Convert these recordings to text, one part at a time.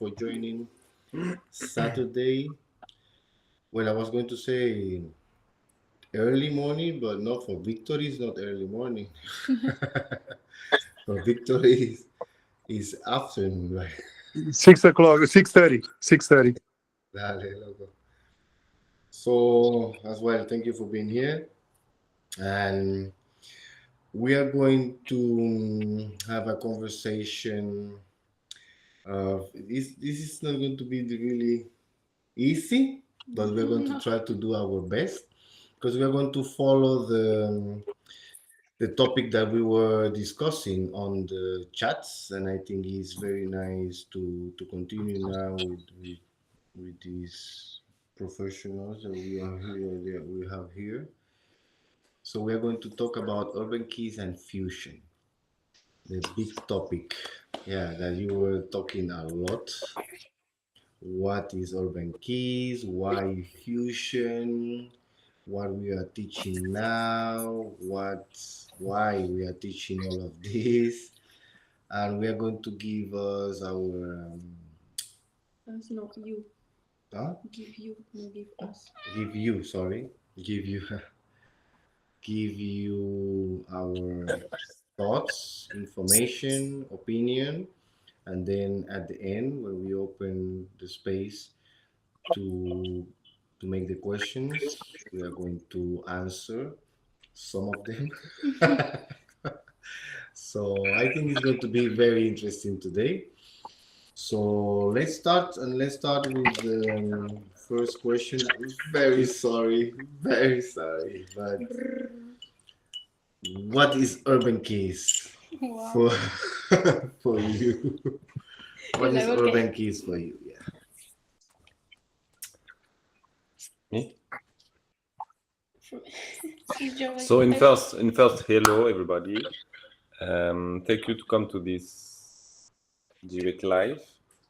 for joining Saturday. Well, I was going to say early morning, but not for Victory. It's not early morning. For Victory is afternoon, right? 6 o'clock, 6:30, 6:30. Dale, loco. So as well, thank you for being here, and we are going to have a conversation. This is not going to be really easy, but we're going to try to do our best because we are going to follow the topic that we were discussing on the chats, and I think it's very nice to continue now with these professionals that we are here that we have here. So we are going to talk about urban keys and fusion, the big topic. Yeah, that you were talking a lot. What is urban keys? Why fusion? What we are teaching now? Why we are teaching all of this? And we are going to give us our No, you. huh? Give you, no give us. Give you, sorry, give you give you our thoughts, information, opinion, and then at the end when we open the space to to make the questions, we are going to answer some of them. So I think it's going to be very interesting today. So let's start with the first question. I'm very sorry, but what is urban keys Wow. for for you? What is Like, okay. urban keys for you? Yeah. Me? It's your So in like- first, hello everybody. Thank you to come to this direct live.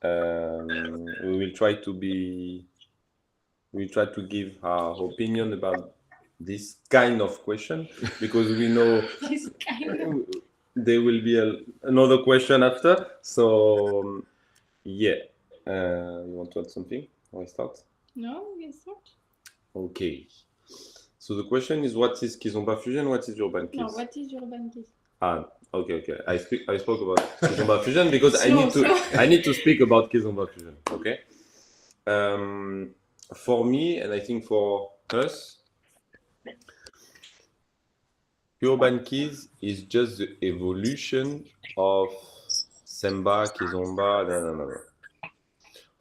We will try to give our opinion about this kind of question because we know This kind of. there will be another question after. So yeah, you want to add something? I start. No, it's not. Okay. So the question is, what is Kizomba Fusion? What is Urban Keys? No, what is your banquet? Ah, okay. I spoke about Kizomba Fusion because Slow. I need to speak about Kizomba Fusion. Okay. For me, and I think for us, Urban Keys is just the evolution of Semba, Kizomba. No.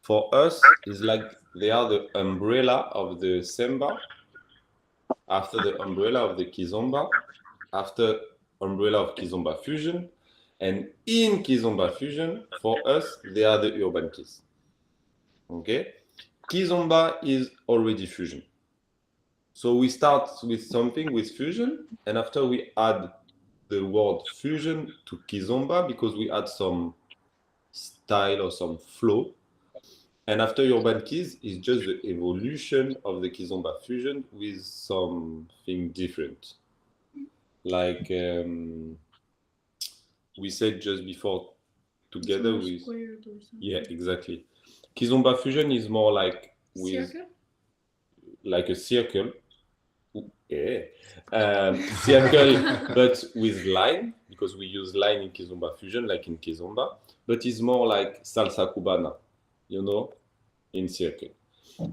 For us, it's like they are the umbrella of the Semba, after the umbrella of the Kizomba, after umbrella of Kizomba Fusion, and in Kizomba Fusion, for us, they are the urban keys. Okay? Kizomba is already fusion. So we start with something with fusion, and after we add the word fusion to Kizomba because we add some style or some flow. And after urban keys is just the evolution of the Kizomba fusion with something different. Like we said just before, together It's more with squared or something. yeah, exactly. Kizomba fusion is more like with Circle? like a circle. Yeah. Circle, but with line because we use line in Kizomba fusion, like in Kizomba, but it's more like salsa cubana, in circle.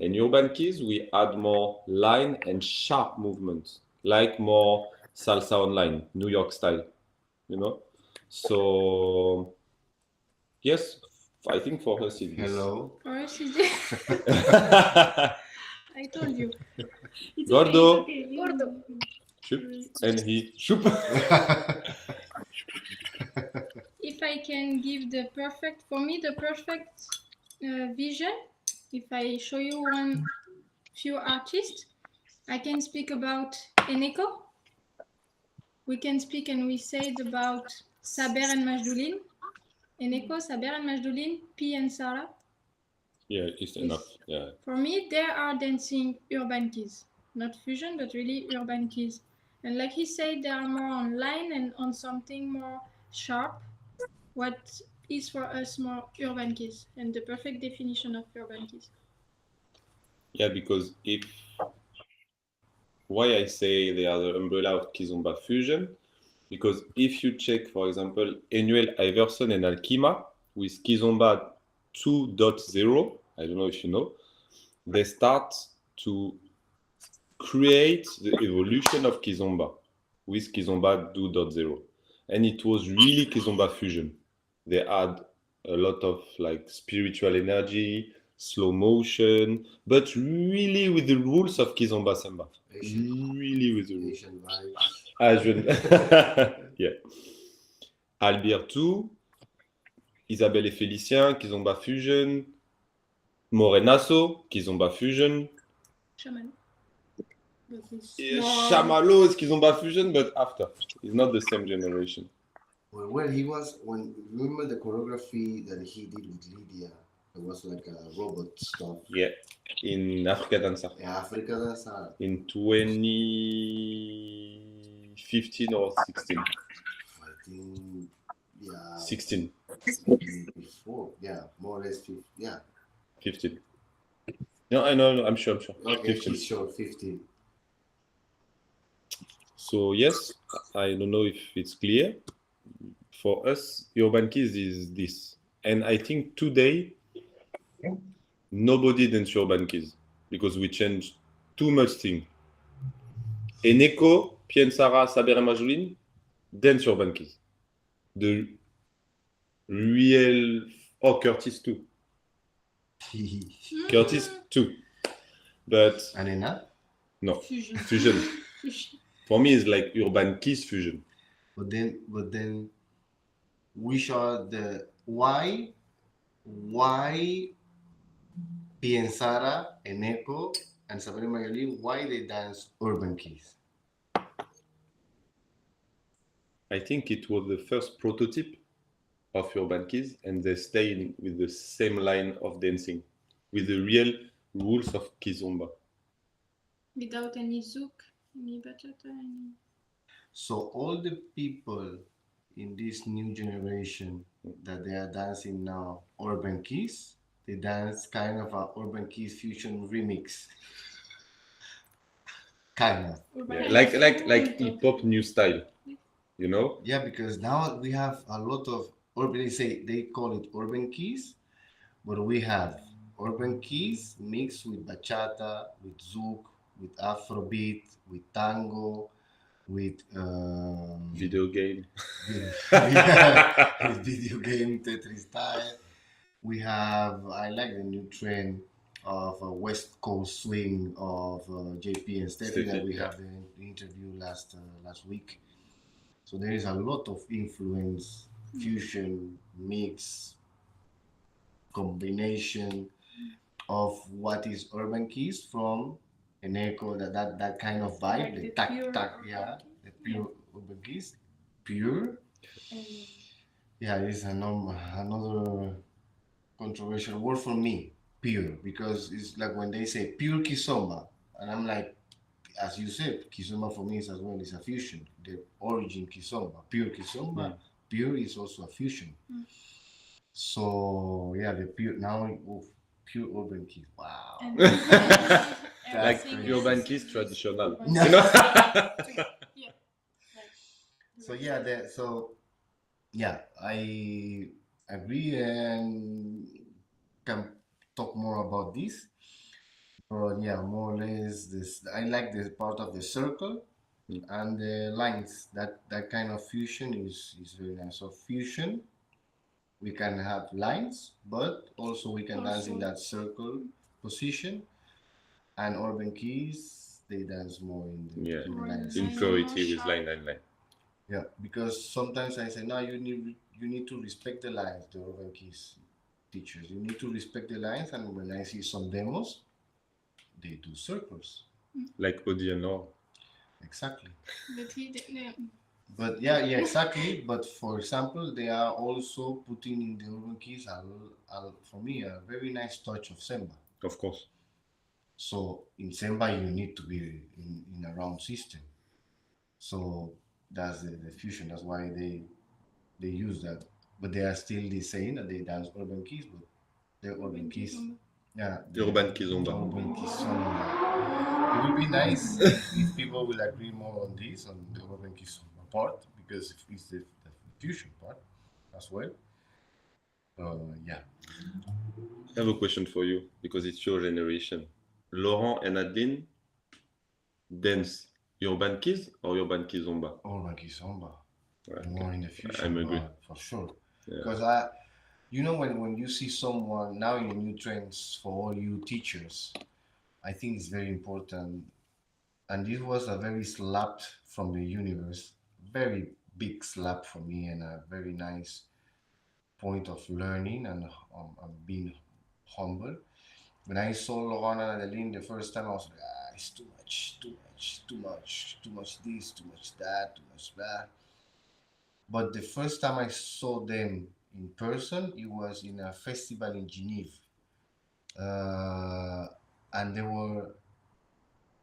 In urban keys, we add more line and sharp movements, like more salsa online, New York style, So, yes, I think for us it is. Hello. For us, it's I told you. It's Gordo. okay, it's okay. Gordo. Shoop, and he shoop. If I can give the perfect vision, if I show you one few artists, I can speak about Eneko. We can speak and we said about Saber and Majdoulin. Eneko, Saber and Majdoulin, P and Sarah. Yeah, it's enough. Yeah. For me, they are dancing urban keys, not fusion, but really urban keys. And like he said, they are more on line and on something more sharp. What is for us more urban keys and the perfect definition of urban keys. Yeah, because why I say they are the umbrella of Kizomba fusion, because if you check, for example, Enuel Iverson and Alkima with Kizomba 2.0, I don't know if you know, they start to create the evolution of Kizomba with Kizomba 2.0. And it was really Kizomba fusion. They had a lot of like spiritual energy, slow motion, but really with the rules of Kizomba Samba. Really with the rules. Asian vibes. Yeah. Albir 2, Isabelle et Félicien, Kizomba Fusion, Morenasso, Kizomba Fusion. Shaman. But it's Yeah, more- Chamalo is Kizomba Fusion, but after. It's not the same generation. Well, he was when remember the choreography that he did with Lydia. It was like a robot stuff. Yeah. In Africa Dancer. Yeah, Africa, that's In 2015 or 16. I think, yeah, 16. maybe before, yeah, more or less, 15, yeah. 15. No, I know, I'm sure. Okay, 15. he's sure 15. So yes, I don't know if it's clear. For us, Urban Keys is this. And I think today, nobody dance Urban Keys because we changed too much thing. Eneko, Pien Sarah, Saber and Majoline, dance Urban Keys. The real... Oh, Curtis too. Curtis too. But Anena? no, Fusion. fusion. Fusion. For me, it's like Urban Keys fusion. But then, which are the why Piensara, Eneko, and Sabrina Magali, why they dance urban keys? I think it was the first prototype of Urban Keys, and they stayed with the same line of dancing, with the real rules of Kizomba. Without any zouk, any bachata, any... So all the people in this new generation that they are dancing now, urban keys, they dance kind of a urban keys fusion remix. Kind of. Yeah, like hip hop new style, you know? Yeah, because now we have a lot of urban. They call it urban keys, but we have urban keys mixed with bachata, with zouk, with Afrobeat, with tango, with Video game. with video game Tetris style. We have I like the new trend of West Coast swing of JP and Steffi that we have the interview last week. So there is a lot of influence, fusion, mix, combination of what is urban keys from an echo that kind of vibe, Like the the tac pure tac, urban yeah, key. the pure urban keys, pure. Yeah, it's another controversial word for me, pure, because it's like when they say pure kizomba, and I'm like, as you said, kizomba for me is as well is a fusion. The origin kizomba, pure kizomba, pure is also a fusion. So yeah, the pure now pure urban keys. Wow. Like crazy. Urban Keys traditional. No. You know? Yeah. So yeah, I agree and can talk more about this. But yeah, more or less this. I like the part of the circle and the lines. That kind of fusion is very nice. So fusion, we can have lines, but also we can dance in that circle position. And urban keys, they dance more in the, Yeah. in the lines. In purity with line. Yeah, because sometimes I say, no, you need to respect the lines, the urban keys teachers. You need to respect the lines, and when I see some demos, they do circles. Like Odi and Laura. Exactly. But But yeah, exactly. But for example, they are also putting in the urban keys, for me, a very nice touch of Semba. Of course. So in Semba, you need to be in a round system. So that's the fusion. That's why they use that but they are still saying that they dance urban keys, but they're urban keys. Yeah, Urban Kizomba. urban kizomba. It would be nice if people will agree more on this, on the urban kizomba part, because it's the fusion part as well. Yeah. I have a question for you because it's your generation. Laurent and Adeline dance Urban Kiz or Urban Kizomba? Urban kizomba. Right. More in the future, I'm agree. for sure. Yeah. Because when you see someone now in the new trends for all you teachers, I think it's very important. And this was a very slap from the universe, very big slap for me, and a very nice point of learning and being humble. When I saw Laurent and Adeline the first time, I was like, it's too much this, too much that, too much that. But the first time I saw them in person, it was in a festival in Geneva. And they were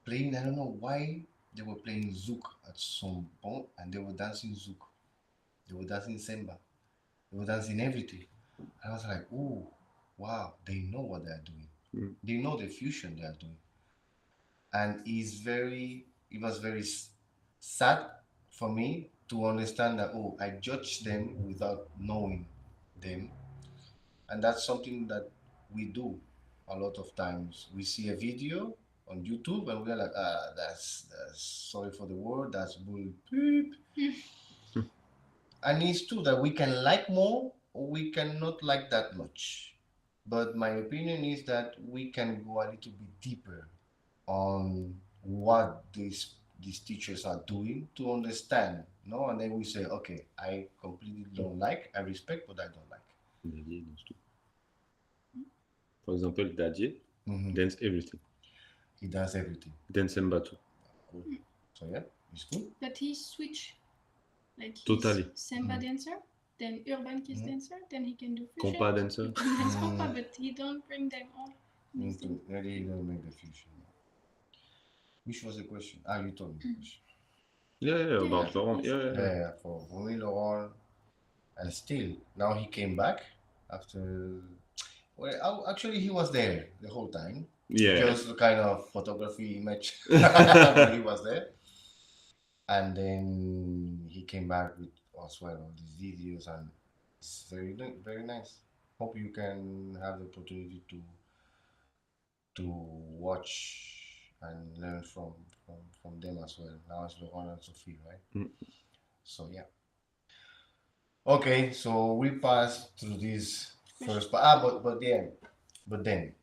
playing, I don't know why, they were playing Zouk at some point, and they were dancing Zouk. They were dancing Semba. They were dancing everything. I was like, oh, wow, they know what they're doing. They know the fusion they are doing. And it was very sad for me to understand that, oh, I judged them without knowing them. And that's something that we do a lot of times. We see a video on YouTube and we're like, that's sorry for the word, that's bull poop. And it's true that we can like more or we cannot like that much. But my opinion is that we can go a little bit deeper on what these teachers are doing to understand, no? And then we say, okay, I completely don't like, I respect, but I don't like. Dadier danse tout. For example, Dadier dance everything. He does everything. Dance Semba too. Cool. So yeah, it's good. But he switch, like he's Totally. Semba dancer, then urban kiss dancer, then he can do fusion. Compa dancer. He can dance compa, but he don't bring them all. Really, he don't make the fusion. Which was the question? You told me the question. Yeah, about Laurent. Yeah. Yeah, for me, Laurent, and still, now he came back after. Well, actually, he was there the whole time. Yeah. Just the kind of photography image. But he was there. And then he came back with as well all these videos, and it's very, very nice. Hope you can have the opportunity to watch and learn from them as well. Now it's Laurent and Sophie, right? So yeah. Okay, so we passed through this first part. But then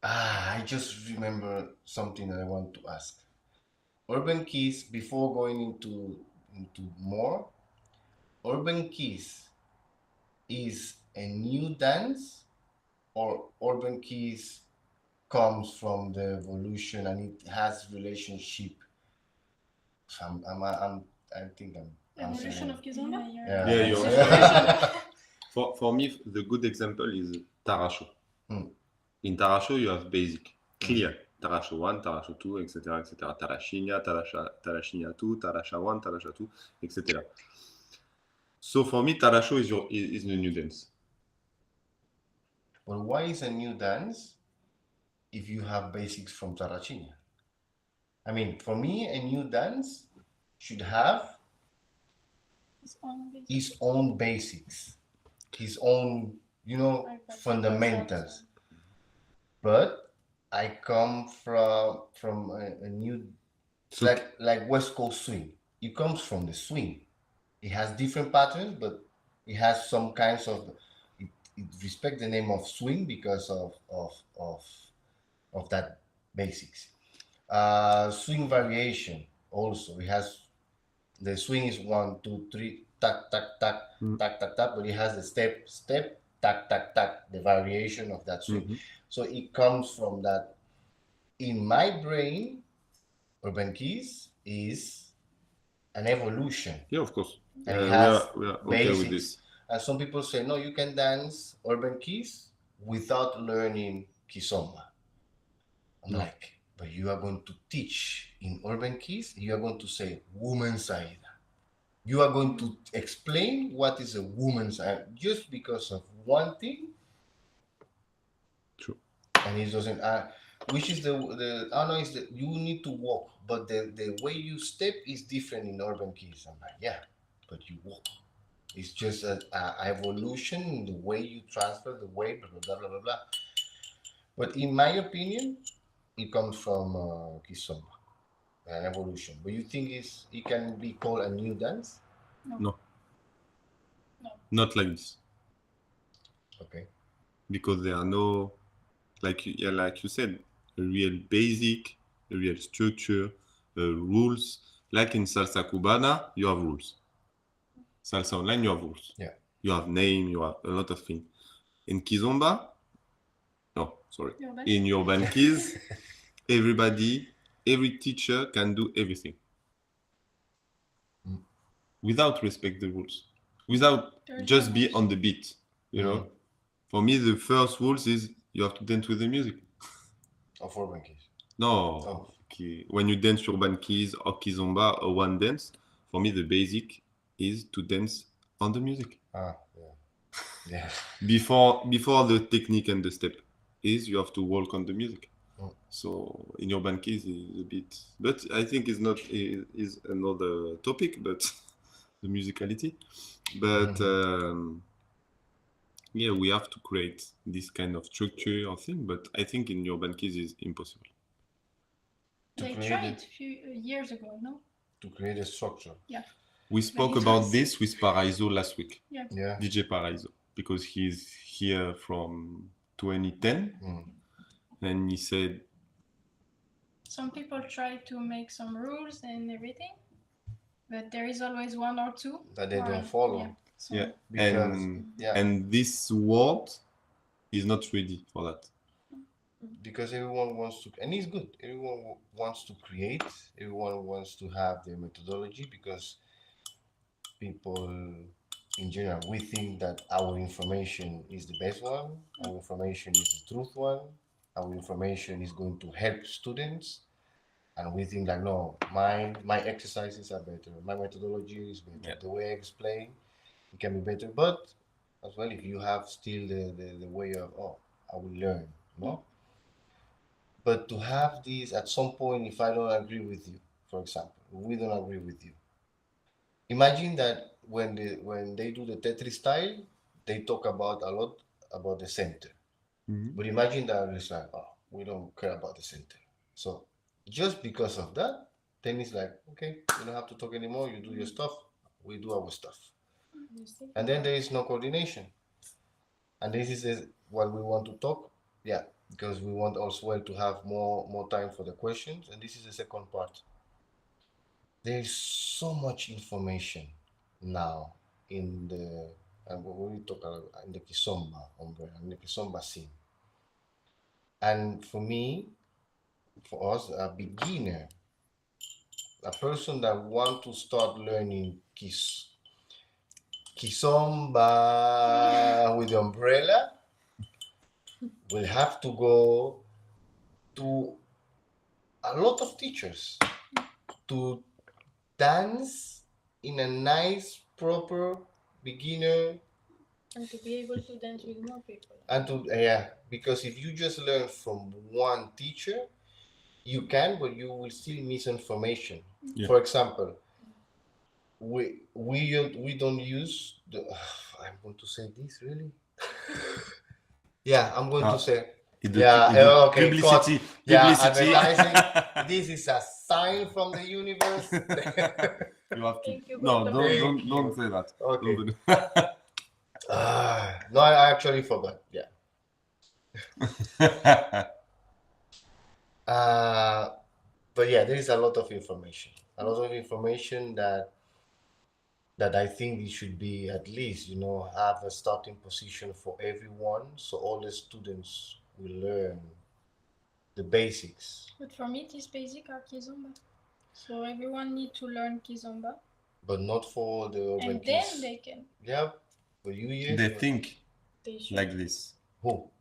I just remember something that I want to ask. Urban Keys, before going into more, Urban Keys is a new dance, or Urban Keys comes from the evolution and it has relationship. I think I'm Evolution of Kizomba? Yeah, you're right. For me, the good example is Tarasho. In Tarasho, you have basic, clear. Tarasho 1, Tarasho 2, etc., etc. Tarashinha, Tarashinha 2, Tarasha 1, Tarasha 2, etc. So for me, Tarasho is the new dance. But why is a new dance if you have basics from Tarashinha? I mean, for me, a new dance should have his own basics, his own, fundamentals. But I come from a new, like West Coast swing. It comes from the swing. It has different patterns, but it has some kinds of. It respects the name of swing because of that basics. Swing variation also. It has the swing is 1, 2, 3, tack, tack, tack, tack, tack, tack, but it has the step, tack, tack, tack, the variation of that swing. So it comes from that. In my brain, Urban Keys is an evolution. Yeah, of course. And it has we are basics. okay with this. And some people say, no, you can dance Urban Keys without learning Kizomba. I'm like, but you are going to teach in Urban Keys, you are going to say woman Saida. You are going to explain what is a woman's just because of one thing. True. And he doesn't which is the I know is that you need to walk, but the way you step is different in urban kids. I'm like, yeah, but you walk. It's just a evolution in the way you transfer the way, blah blah blah blah blah. But in my opinion, it comes from Kizomba, an evolution. But you think it can be called a new dance? No. Not like this. Okay. Because there are no, like you said, a real basic, a real structure, rules. Like in salsa cubana, you have rules. Salsa online, you have rules. Yeah. You have name, you have a lot of things. In Kizomba, no, sorry. In urban kids, every teacher can do everything. Without respect the rules. Without just be on the beat, you know. For me, the first rules is you have to dance with the music. Of urban kids. No. Oh. Okay. When you dance urban keys or kizomba or one dance, for me the basic is to dance on the music. Ah, yeah. Yeah. Before the technique and the step is you have to walk on the music. So in urban keys is a bit, but I think it's not is another topic, but the musicality. But yeah, we have to create this kind of structure or thing, but I think in urban keys is impossible. They tried a few years ago, no? To create a structure. Yeah. We spoke about this with Paraiso last week. Yeah. Yeah. DJ Paraiso, because he's here from 2010, and he said some people try to make some rules and everything, but there is always one or two that they don't follow. Yeah. So yeah, because, and this world is not ready for that. Because everyone wants to, and it's good. Everyone wants to create. Everyone wants to have their methodology because people, in general, we think that our information is the best one. Our information is the truth one. Our information is going to help students, and we think like, no, my exercises are better. My methodology is better. The way I explain, it can be better. But as well, if you have still the way of, I will learn, no. But to have this at some point, if I don't agree with you, for example, we don't agree with you. Imagine that when they do the Tetris style, they talk about a lot about the center. But imagine that it's like, we don't care about the center. So just because of that, then it's like, okay, you don't have to talk anymore. You do your stuff. We do our stuff. And then there is no coordination. And this is what we want to talk. Yeah. Because we want also to have more time for the questions, and this is the second part. There is so much information now in the and when we talk about in the Kizomba umbrella, in the Kizomba scene. And for me, for us, a beginner, a person that want to start learning Kizomba with the umbrella, will have to go to a lot of teachers to dance in a nice, proper beginner. And to be able to dance with more people. And to, because if you just learn from one teacher, you can, but you will still miss information. Yeah. For example, we don't use the, I'm going to say this really? Yeah, I'm going to say. Okay. Publicity. Advertising. This is a sign from the universe. You have to. No, don't say that. Okay. No, I actually forgot. Yeah. But yeah, there is a lot of information. A lot of information that I think it should be at least, have a starting position for everyone, so all the students will learn the basics. But for me, this basic are Kizomba. So everyone need to learn Kizomba. But not for the urban and kids. Then they can. Yeah, but they think like this. Who?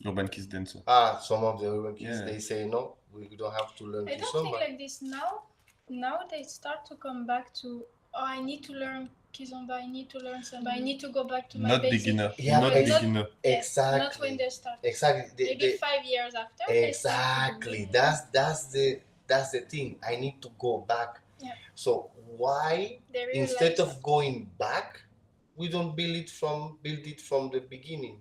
Urban kids dancer. Some of the urban kids, they say no, we don't have to learn Kizomba. I don't think like this now. Now they start to come back to oh, I need to learn Kizomba, I need to learn Samba, I need to go back to my Not basics. beginner. Yeah, Not but not- beginner. Exactly. Not when they start. Exactly. Maybe 5 years after. they start to Exactly. do- That's the thing. I need to go back. Yeah. So why they instead realize of going back, we don't build it from the beginning?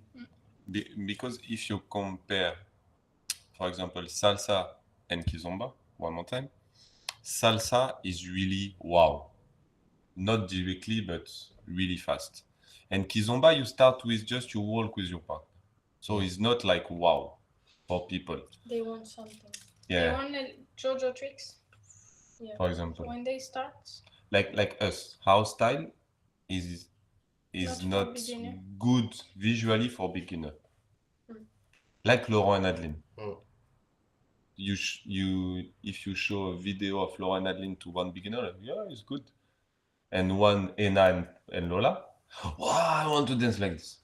Because if you compare, for example, salsa and kizomba, one more time, salsa is really wow. Not directly, but really fast. And kizomba, you start with just you walk with your partner. So it's not like wow for people. they want something. Yeah. They want JoJo tricks. Yeah. For example, When they start, like us, house style is Not for not beginner. good visually for beginner. Mm. Like Laurent and Adeline. Mm. If you show a video of Laurent and Adeline to one beginner, like, yeah, it's good. And one Ena and Lola, wow, I want to dance like this.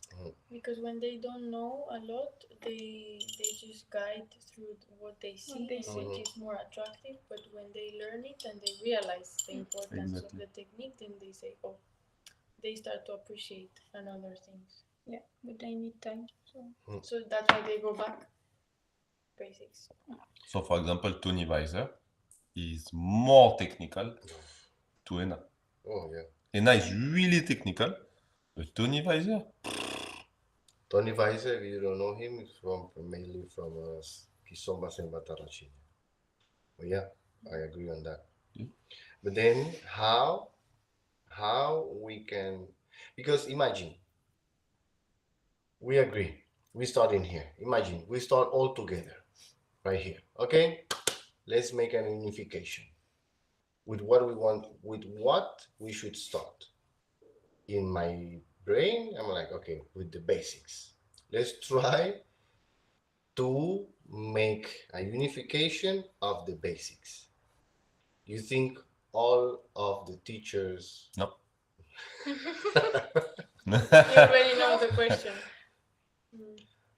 Because when they don't know a lot, they just guide through what they see, they see. which is more attractive. But when they learn it and they realize the importance Exactly. of the technique, then they say, oh, they start to appreciate another things. yeah, but they need time. So that's why they go back. Basics. So, for example, Tony Weiser is more technical to Ena. Oh yeah. Ena is really technical, but Tony Weiser, Tony Weiser, if you don't know him, is mainly from Kizomba Samba Tarachina. But yeah, I agree on that. Yeah. But then how we can, because imagine, we agree, we start in here. Imagine, we start all together, right here, okay? Let's make an unification with what we want, with what we should start. In my brain, I'm like, okay, with the basics. Let's try to make a unification of the basics. You think all of the teachers? no. You already know the question.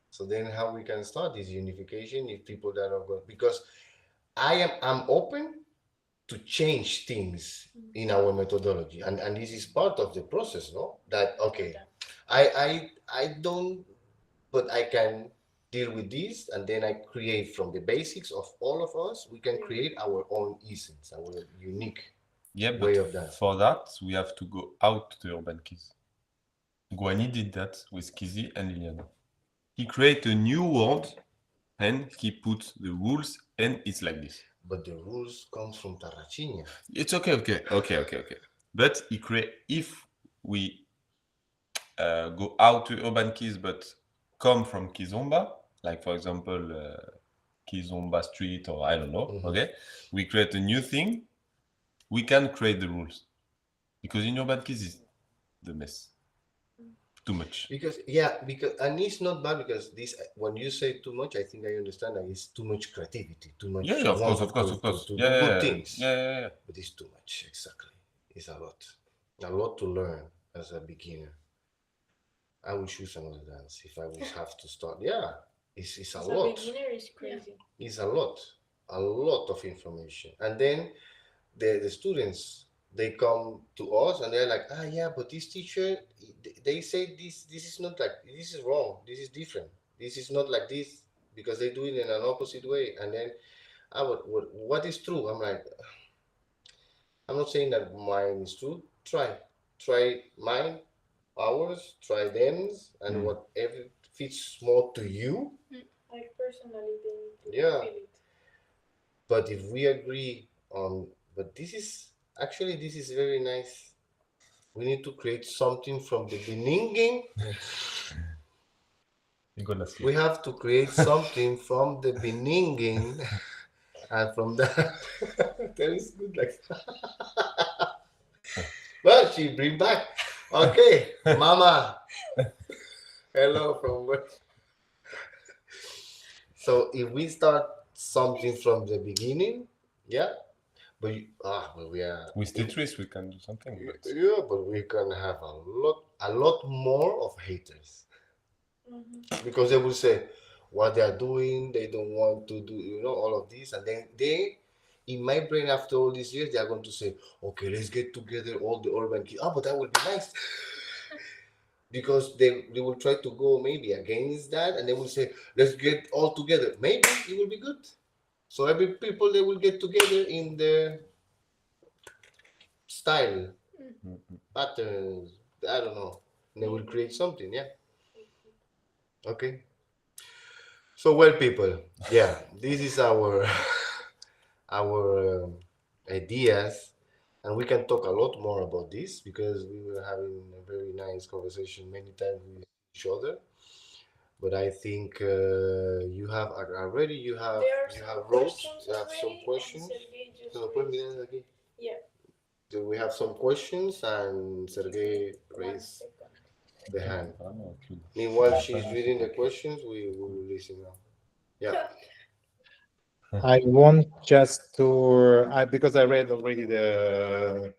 So then how we can start this unification if people that are going, because I'm open to change things in our methodology, and this is part of the process, no? That okay, I don't, but I can deal with this, and then I create from the basics of all of us. We can create our own essence, our unique Yeah, way but of that. for that, we have to go out to the urban KIZ. Guani did that with Kizzy and Liliana. He created a new world and he put the rules, and it's like this. But the rules come from Tarrachinia. It's okay. But he if we go out to urban KIZ but come from Kizomba, like for example Kizomba Street or I don't know, Mhm. okay, we create a new thing, we can create the rules. Because in urban KIZ is the mess. Too much. Because and it's not bad, because this, when you say too much, I think I understand that it's too much creativity, too much. Yeah, of course. To do Yeah, good things. Yeah. But it's too much. Exactly, it's a lot to learn as a beginner. I will choose another dance if I would have to start. Yeah, it's a As lot. a beginner, is crazy. It's a lot of information, and then the students, they come to us and they're like, yeah, but this teacher, they say this is not like, this is wrong, this is different, this is not like this, because they do it in an opposite way. And then what is true? I'm like, I'm not saying that mine is true. Try mine, ours, try them's, and whatever fits more to you. Like personally, they need to Yeah. feel it. But if we agree on, but this is very nice. We need to create something from the beginning. You're gonna sleep. We have to create something from the beginning, and from that, that is good. Like, well, she bring back. Okay, Mama. Hello from work. So if we start something from the beginning, yeah. But we are With Tetris, we can do something. But yeah, but we can have a lot more of haters, because they will say what they are doing, they don't want to do, all of this, and then in my brain, after all these years, they are going to say, okay, let's get together all the urban kids. Oh, but that would be nice. Because they will try to go maybe against that, and they will say, let's get all together. Maybe it will be good. So every people, they will get together in their style, patterns, I don't know. And they will create something, yeah. Okay. So, well, people, yeah, this is our our ideas, and we can talk a lot more about this because we were having a very nice conversation many times with each other. But I think you have already you have wrote, you have some questions. No, put me there again. Yeah. So we have some questions, and Sergey raised the hand. Meanwhile, she's reading the questions. We will listen now. Yeah. I want just to, because I read already the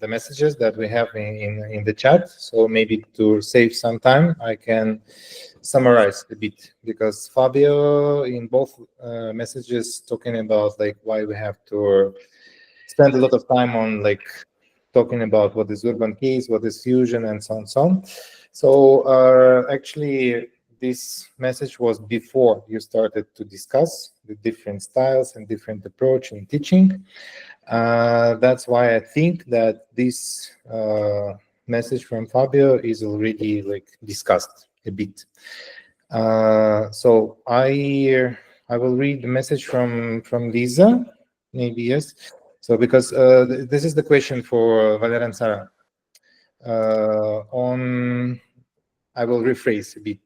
messages that we have in the chat, so maybe to save some time, I can summarize a bit, because Fabio in both messages talking about like why we have to spend a lot of time on like talking about what is urban keys, what is fusion, and so on and so on. So actually, this message was before you started to discuss the different styles and different approach in teaching. That's why I think that this message from Fabio is already like discussed a bit. So I will read the message from Lisa, maybe, yes. So because this is the question for Val'R and Sarah. I will rephrase a bit.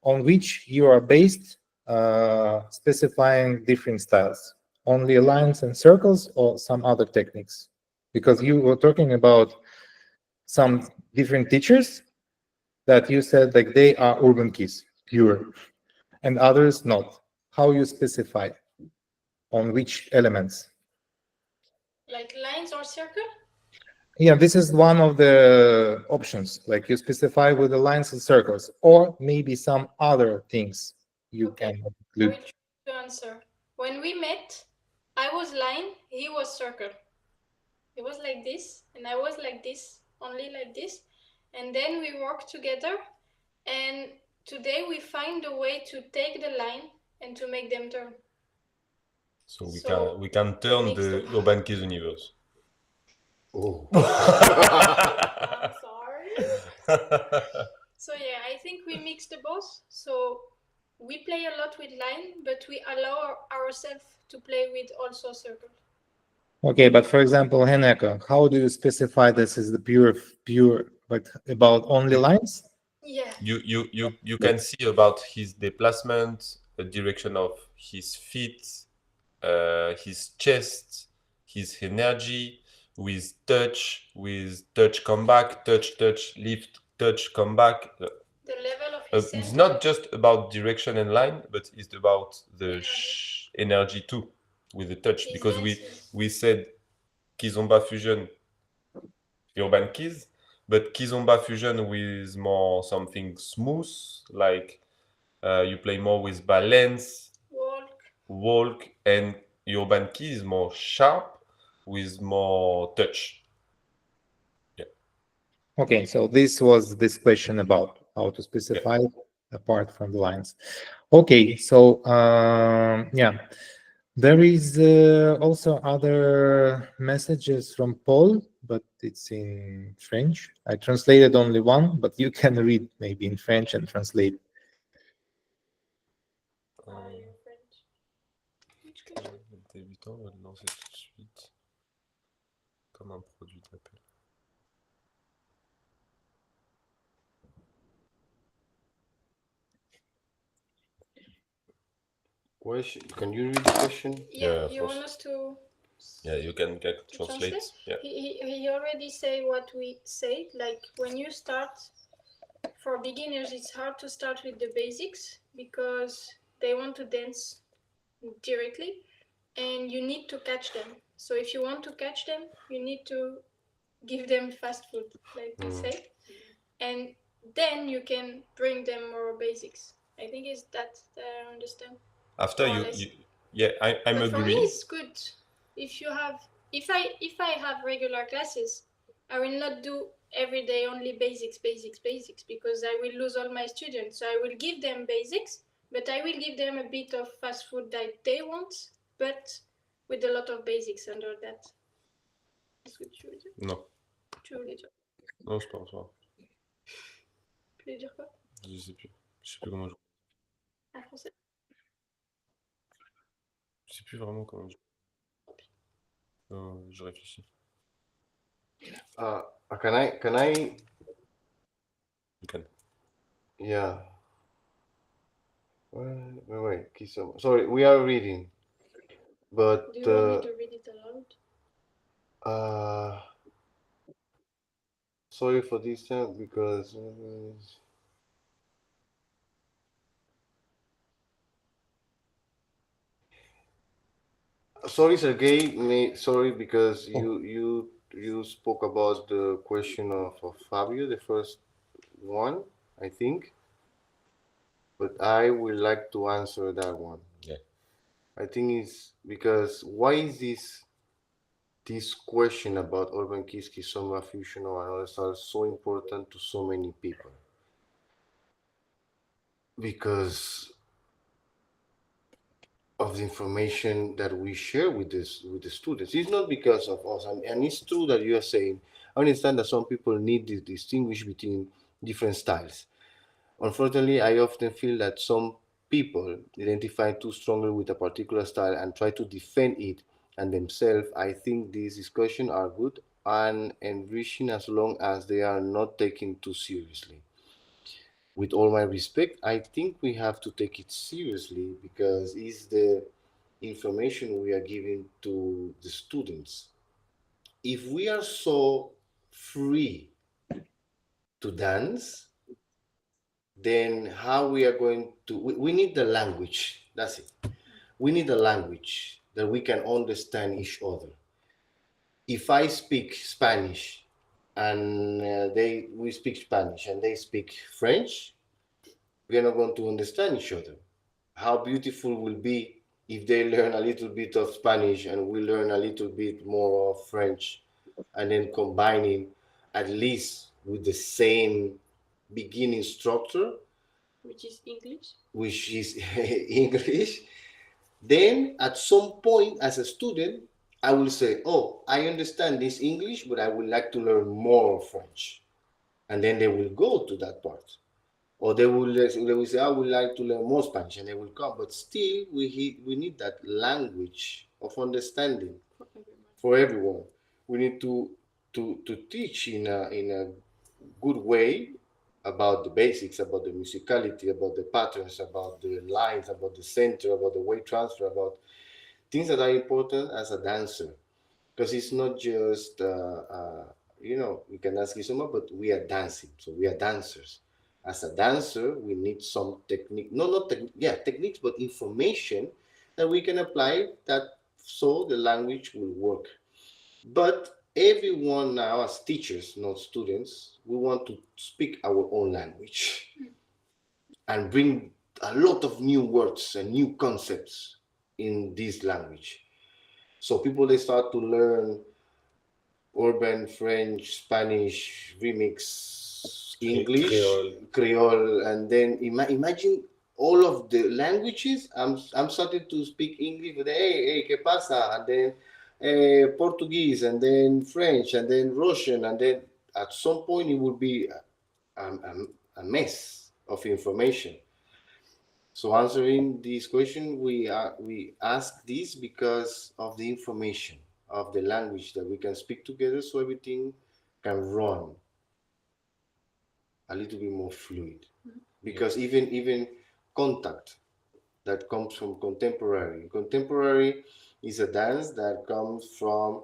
On which you are based, specifying different styles, only lines and circles or some other techniques? Because you were talking about some different teachers that you said like they are urban keys, pure, and others not. How you specify on which elements? Like lines or circle? Yeah, this is one of the options, like you specify with the lines and circles, or maybe some other things you can I include. will try to answer. When we met, I was line, he was circle. It was like this, and I was like this, only like this. And then we worked together, and today we find a way to take the line and to make them turn. So So we can turn mix the them. urban keys universe. Oh. I'm sorry. So yeah, I think we mix the both. So we play a lot with line, but we allow ourselves to play with also circle. Okay, but for example, Heneka, how do you specify this as the pure, but about only lines? Yeah. You can see about his displacement, the direction of his feet, his chest, his energy, with touch come back, touch, lift, touch, come back. The level of his It's center. not just about direction and line, but it's about the energy too, with the touch. His Because dances. we said Kizomba fusion, urban keys, but Kizomba fusion with more something smooth, like you play more with balance, walk, and urban key is more sharp with more touch. Yeah. Okay, so this was this question about how to specify apart from the lines. Okay, so yeah, there is also other messages from Paul, but it's in French. I translated only one, but you can read maybe in French and translate. Débutant, on va le lancer tout de suite comme un produit d'appel. Question. Can you read the question? Yeah, of you course. want us to? Yeah, you can translate. translate? Yeah. He already say what we said. Like when you start, for beginners, it's hard to start with the basics because they want to dance directly, and you need to catch them. So if you want to catch them, you need to give them fast food, like we say, and then you can bring them more basics. I think it's that I understand. After more or you less. yeah, I'm But for me, agree. it's good. if I have regular classes, I will not do every day only basics, because I will lose all my students. So I will give them basics, but I will give them a bit of fast food that they want, but with a lot of basics under that. Est-ce que tu veux dire? Non. Tu voulais dire? Non, je pense pas. Tu voulais dire quoi? Je sais plus. Je sais plus comment je. En français? Je sais plus vraiment comment je. Je réfléchis. Can I? You can. Yeah. Wait. Sorry, we are reading, but Do you want me to read it aloud? sorry for this time because. Sorry, Sergey. Sorry because you spoke about the question of Fabio, the first one, I think. But I would like to answer that one. Yeah. I think it's because why is this question about urban KIZ, Kizomba, fusional, and other stuff so important to so many people? Because of the information that we share with the students. It's not because of us, and it's true that you are saying. I understand that some people need to distinguish between different styles. Unfortunately, I often feel that some people identify too strongly with a particular style and try to defend it and themselves. I think these discussions are good and enriching as long as they are not taken too seriously. With all my respect, I think we have to take it seriously because it's the information we are giving to the students. If we are so free to dance, then how we are going to, we need the language. That's it. We need a language that we can understand each other. If I speak Spanish and we speak Spanish and they speak French, we are not going to understand each other. How beautiful will be if they learn a little bit of Spanish and we learn a little bit more of French, and then combining at least with the same beginning structure, Which is English. English. Then at some point as a student, I will say, oh, I understand this English, but I would like to learn more French. And then they will go to that part. Or they will say, I would like to learn more Spanish, and they will come. But still, we need that language of understanding for everyone. We need to teach in a good way about the basics, about the musicality, about the patterns, about the lines, about the center, about the weight transfer, about things that are important as a dancer. Because it's not just, we can dance Kizomba, but we are dancing. So we are dancers. As a dancer, we need some technique, techniques, but information that we can apply that so the language will work. But everyone now, as teachers, not students, we want to speak our own language and bring a lot of new words and new concepts in this language. So people, they start to learn urban, French, Spanish, remix, English, Creole, and then imagine all of the languages. I'm starting to speak English with hey, ¿qué pasa? And then Portuguese, and then French, and then Russian, and then at some point it will be a mess of information. So answering this question, we ask this because of the information of the language that we can speak together, so everything can run a little bit more fluid. Because even contact that comes from contemporary. Contemporary is a dance that comes from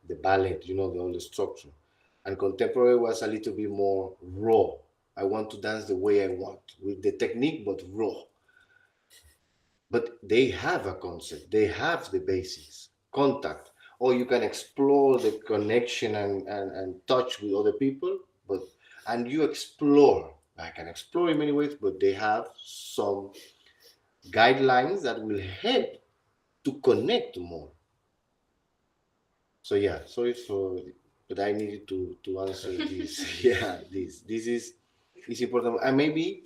the ballet, all the structure. And contemporary was a little bit more raw. I want to dance the way I want, with the technique, but raw. But they have a concept, they have the basics, contact, or you can explore the connection and touch with other people, and you explore. I can explore in many ways, but they have some guidelines that will help to connect more. So yeah, sorry for, but I needed to answer this. Yeah, this is important, and maybe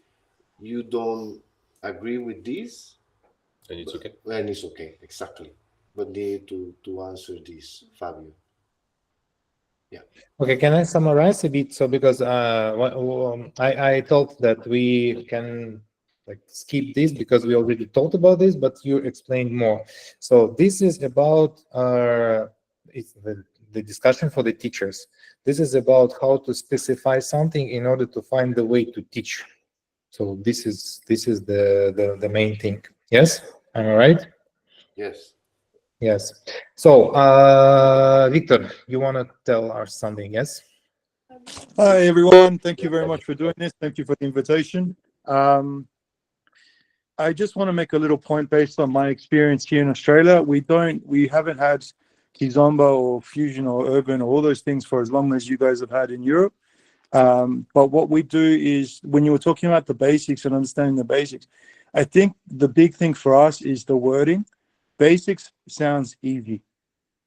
you don't agree with this, And it's but, okay. and it's okay, exactly. But need to answer this, Fabio. Yeah. Okay, can I summarize a bit? So because I thought that we can like skip this because we already talked about this, but you explained more. So this is about it's the discussion for the teachers. This is about how to specify something in order to find the way to teach. So this is the main thing. Yes, am I right? Yes. Yes. So Victor, you want to tell us something? Yes. Hi, everyone. Thank you very much for doing this. Thank you for the invitation. I just want to make a little point based on my experience here in Australia. We haven't had Kizomba or Fusion or Urban or all those things for as long as you guys have had in Europe. But what we do is, when you were talking about the basics and understanding the basics, I think the big thing for us is the wording. Basics sounds easy.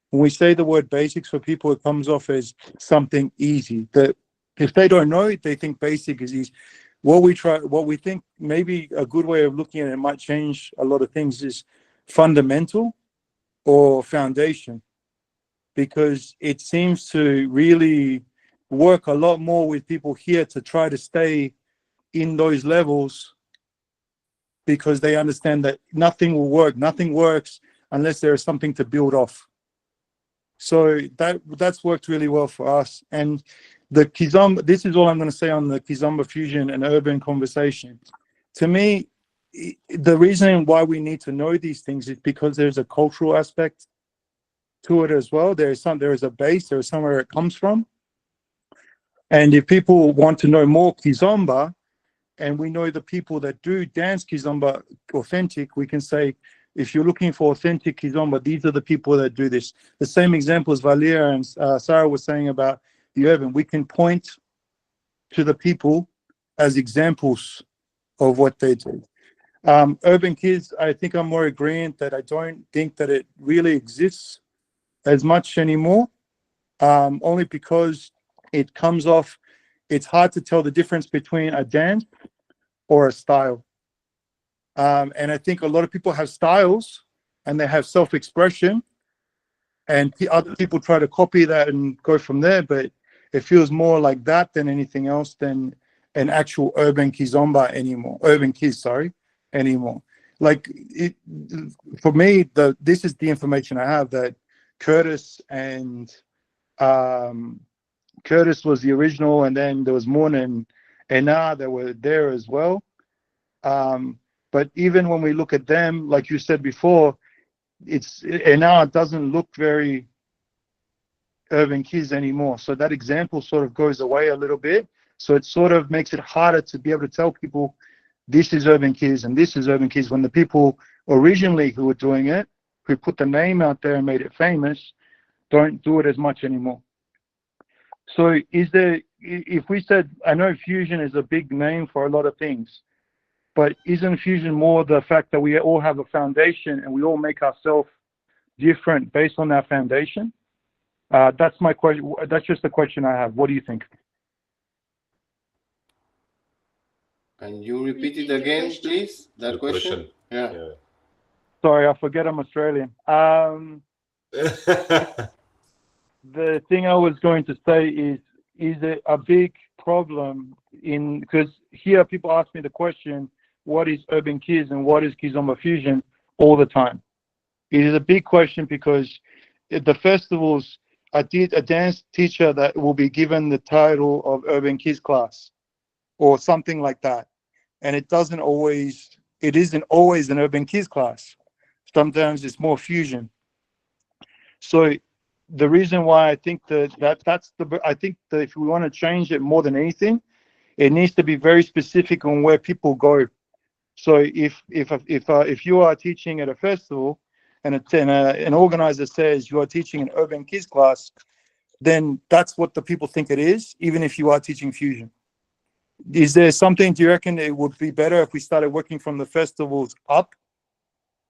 When we say the word basics for people, it comes off as something easy. That if they don't know it, they think basic is easy. What we think maybe a good way of looking at it might change a lot of things is fundamental or foundation, because it seems to really work a lot more with people here to try to stay in those levels, because they understand that nothing will work. Nothing works unless there is something to build off. So that's worked really well for us. And the Kizomba, this is all I'm going to say on the Kizomba Fusion and Urban conversation. To me, the reason why we need to know these things is because there's a cultural aspect to it as well. There is a base, there is somewhere it comes from. And if people want to know more Kizomba, and we know the people that do dance Kizomba authentic, we can say, if you're looking for authentic Kizomba, these are the people that do this. The same example as Val'R and Sarah was saying about the urban. We can point to the people as examples of what they do. Urban KIZ, I think I'm more agreeing that I don't think that it really exists as much anymore, only because it comes off, it's hard to tell the difference between a dance or a style. And I think a lot of people have styles and they have self-expression, and other people try to copy that and go from there, but it feels more like that than anything else than an actual urban Kizomba anymore. Urban Kiz, sorry, anymore. Like it, for me, this is the information I have, that Curtis and Curtis was the original, and then there was Morna and Ena that were there as well. But even when we look at them, like you said before, and now it doesn't look very urban kids anymore. So that example sort of goes away a little bit. So it sort of makes it harder to be able to tell people this is urban kids and this is urban kids, when the people originally who were doing it, who put the name out there and made it famous, don't do it as much anymore. So if we said, I know Fusion is a big name for a lot of things, but isn't Fusion more the fact that we all have a foundation and we all make ourselves different based on that foundation? That's my question. That's just the question I have. What do you think? Can you repeat it again, please? That question? Yeah. Sorry, I forget I'm Australian. The thing I was going to say is it a big problem because here people ask me the question, what is Urban Kiz and what is Kizomba Fusion all the time? It is a big question because at the festivals, I did a dance teacher that will be given the title of Urban Kiz class or something like that. And it isn't always an Urban Kiz class. Sometimes it's more fusion. So the reason why I think I think that if we want to change it more than anything, it needs to be very specific on where people go. So if you are teaching at a festival and an organizer says you are teaching an Urban Kids class, then that's what the people think it is, even if you are teaching fusion. Is there something, do you reckon it would be better if we started working from the festivals up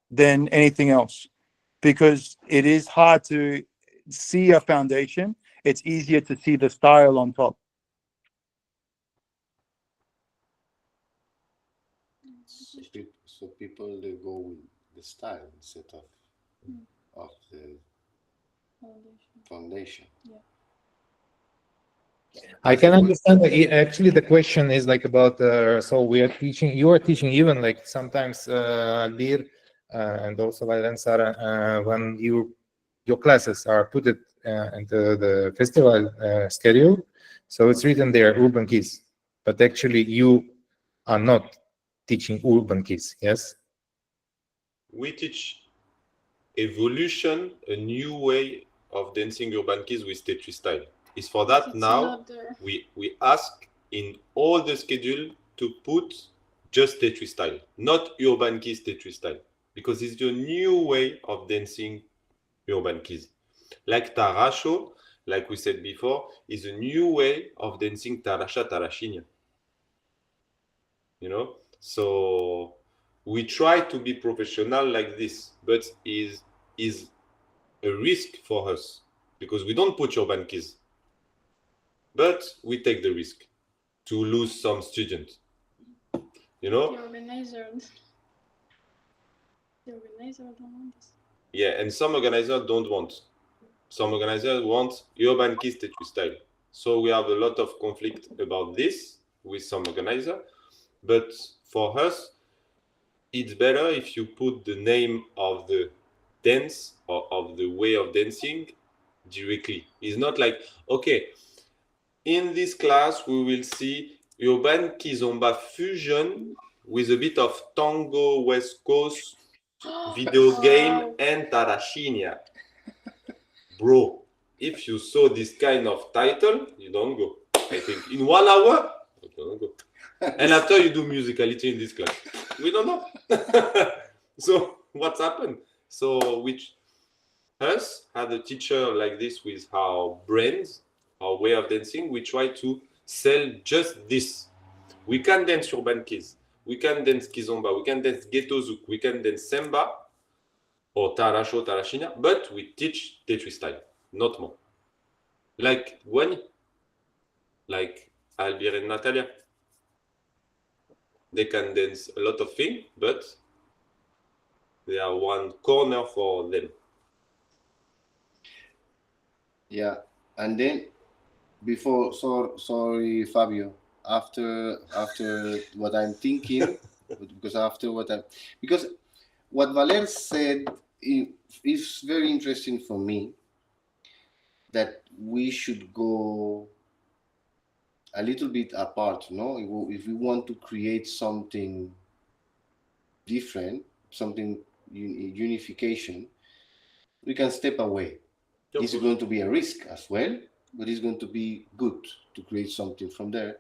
than anything else? Because it is hard to see a foundation, it's easier to see the style on top. So people they go with the style instead of the foundation. I can understand. Actually, the question is like about. So we are teaching. You are teaching even like sometimes Albir and also Val'R when your classes are put it into the festival schedule. So it's written there urban KIZ, but actually you are not teaching urban KIZ. Yes. We teach evolution, a new way of dancing urban KIZ with Tetris style. It's for that It's now not, we ask in all the schedule to put just Tetris style, not urban KIZ Tetris style, because it's the new way of dancing urban KIZ. Like Tarasho, like we said before, is a new way of dancing Tarasha Tarashinya. You know, so we try to be professional like this, but is a risk for us because we don't put urban KIZ, but we take the risk to lose some students. You know. The organizer don't want this. Yeah, and some organizers don't want. Some organizers want urban KIZ Tetris style. So we have a lot of conflict about this with some organizer. But for us, it's better if you put the name of the dance or of the way of dancing directly. It's not like, okay, in this class, we will see urban kizomba fusion with a bit of tango, West Coast, video game, and tarashinia. Bro, if you saw this kind of title, you don't go. I think in 1 hour, you don't go. And after you do musicality in this class, we don't know. So what's happened? So which us had a teacher like this with our brains, our way of dancing. We try to sell just this. We can dance urban KIZ, we can dance kizomba, we can dance ghetto zouk, we can dance samba or tarasho, tarashina, but we teach Tetris style, not more. Like Guani, like Albir and Natalia. They can dance a lot of things, but they are one corner for them. Yeah, and then before, sorry, Fabio. After what I'm thinking, because what Val'R said is very interesting for me. That we should go a little bit apart, no? If we want to create something different, something unification, we can step away. It's going to be a risk as well, but it's going to be good to create something from there.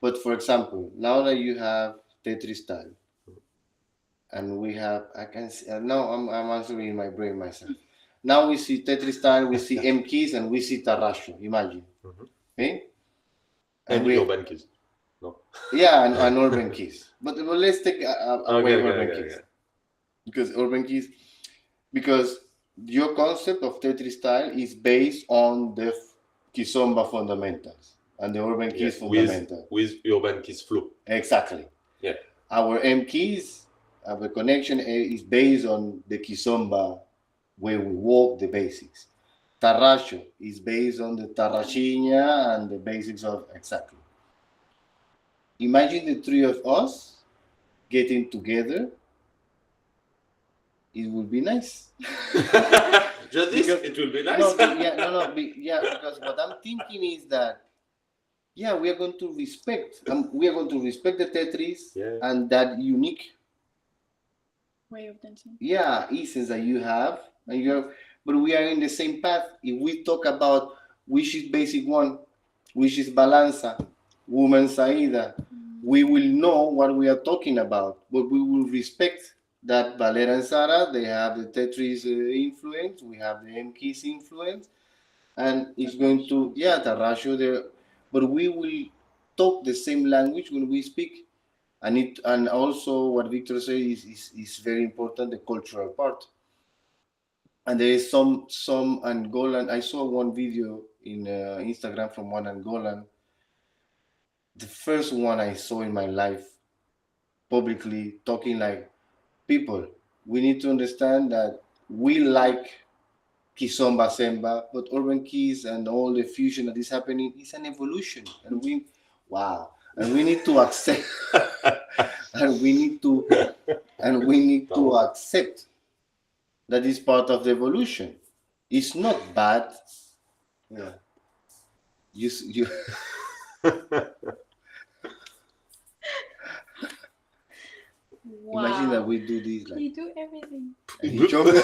But for example, now that you have Tetris style, and we have, I can see, now I'm answering in my brain myself. Now we see Tetris style, we see KIZ, and we see Tarasho. Imagine, okay? And urban KIZ. No. Yeah, and urban KIZ. But let's take away urban KIZ. Because urban KIZ, because your concept of Tetris style is based on the kizomba fundamentals and the urban KIZ fundamental. With urban KIZ flow. Exactly. Yeah. Our KIZ, our connection is based on the kizomba where we walk the basics. Tarasho is based on the tarashinya and the basics of exactly. Imagine the three of us getting together. It would be nice. Just this, it will be nice. Because what I'm thinking is that, yeah, we are going to respect the Tetris and that unique way of dancing. Yeah, essence that you have, but we are in the same path. If we talk about which is basic one, which is balanza, woman saida, we will know what we are talking about, but we will respect that Val'R and Sara, they have the Tetris influence, we have the KIZ influence, and it's going to, Tarasho there, but we will talk the same language when we speak. And also what Victor said is very important, the cultural part. And there is some Angolan. I saw one video in Instagram from one Angolan. The first one I saw in my life publicly talking like, people, we need to understand that we like Kizomba Semba, but urban keys and all the fusion that is happening is an evolution, and we need to accept and we need to accept that is part of the evolution. It's not bad. Yeah. You Wow. imagine that we do this like You do everything. and he choke.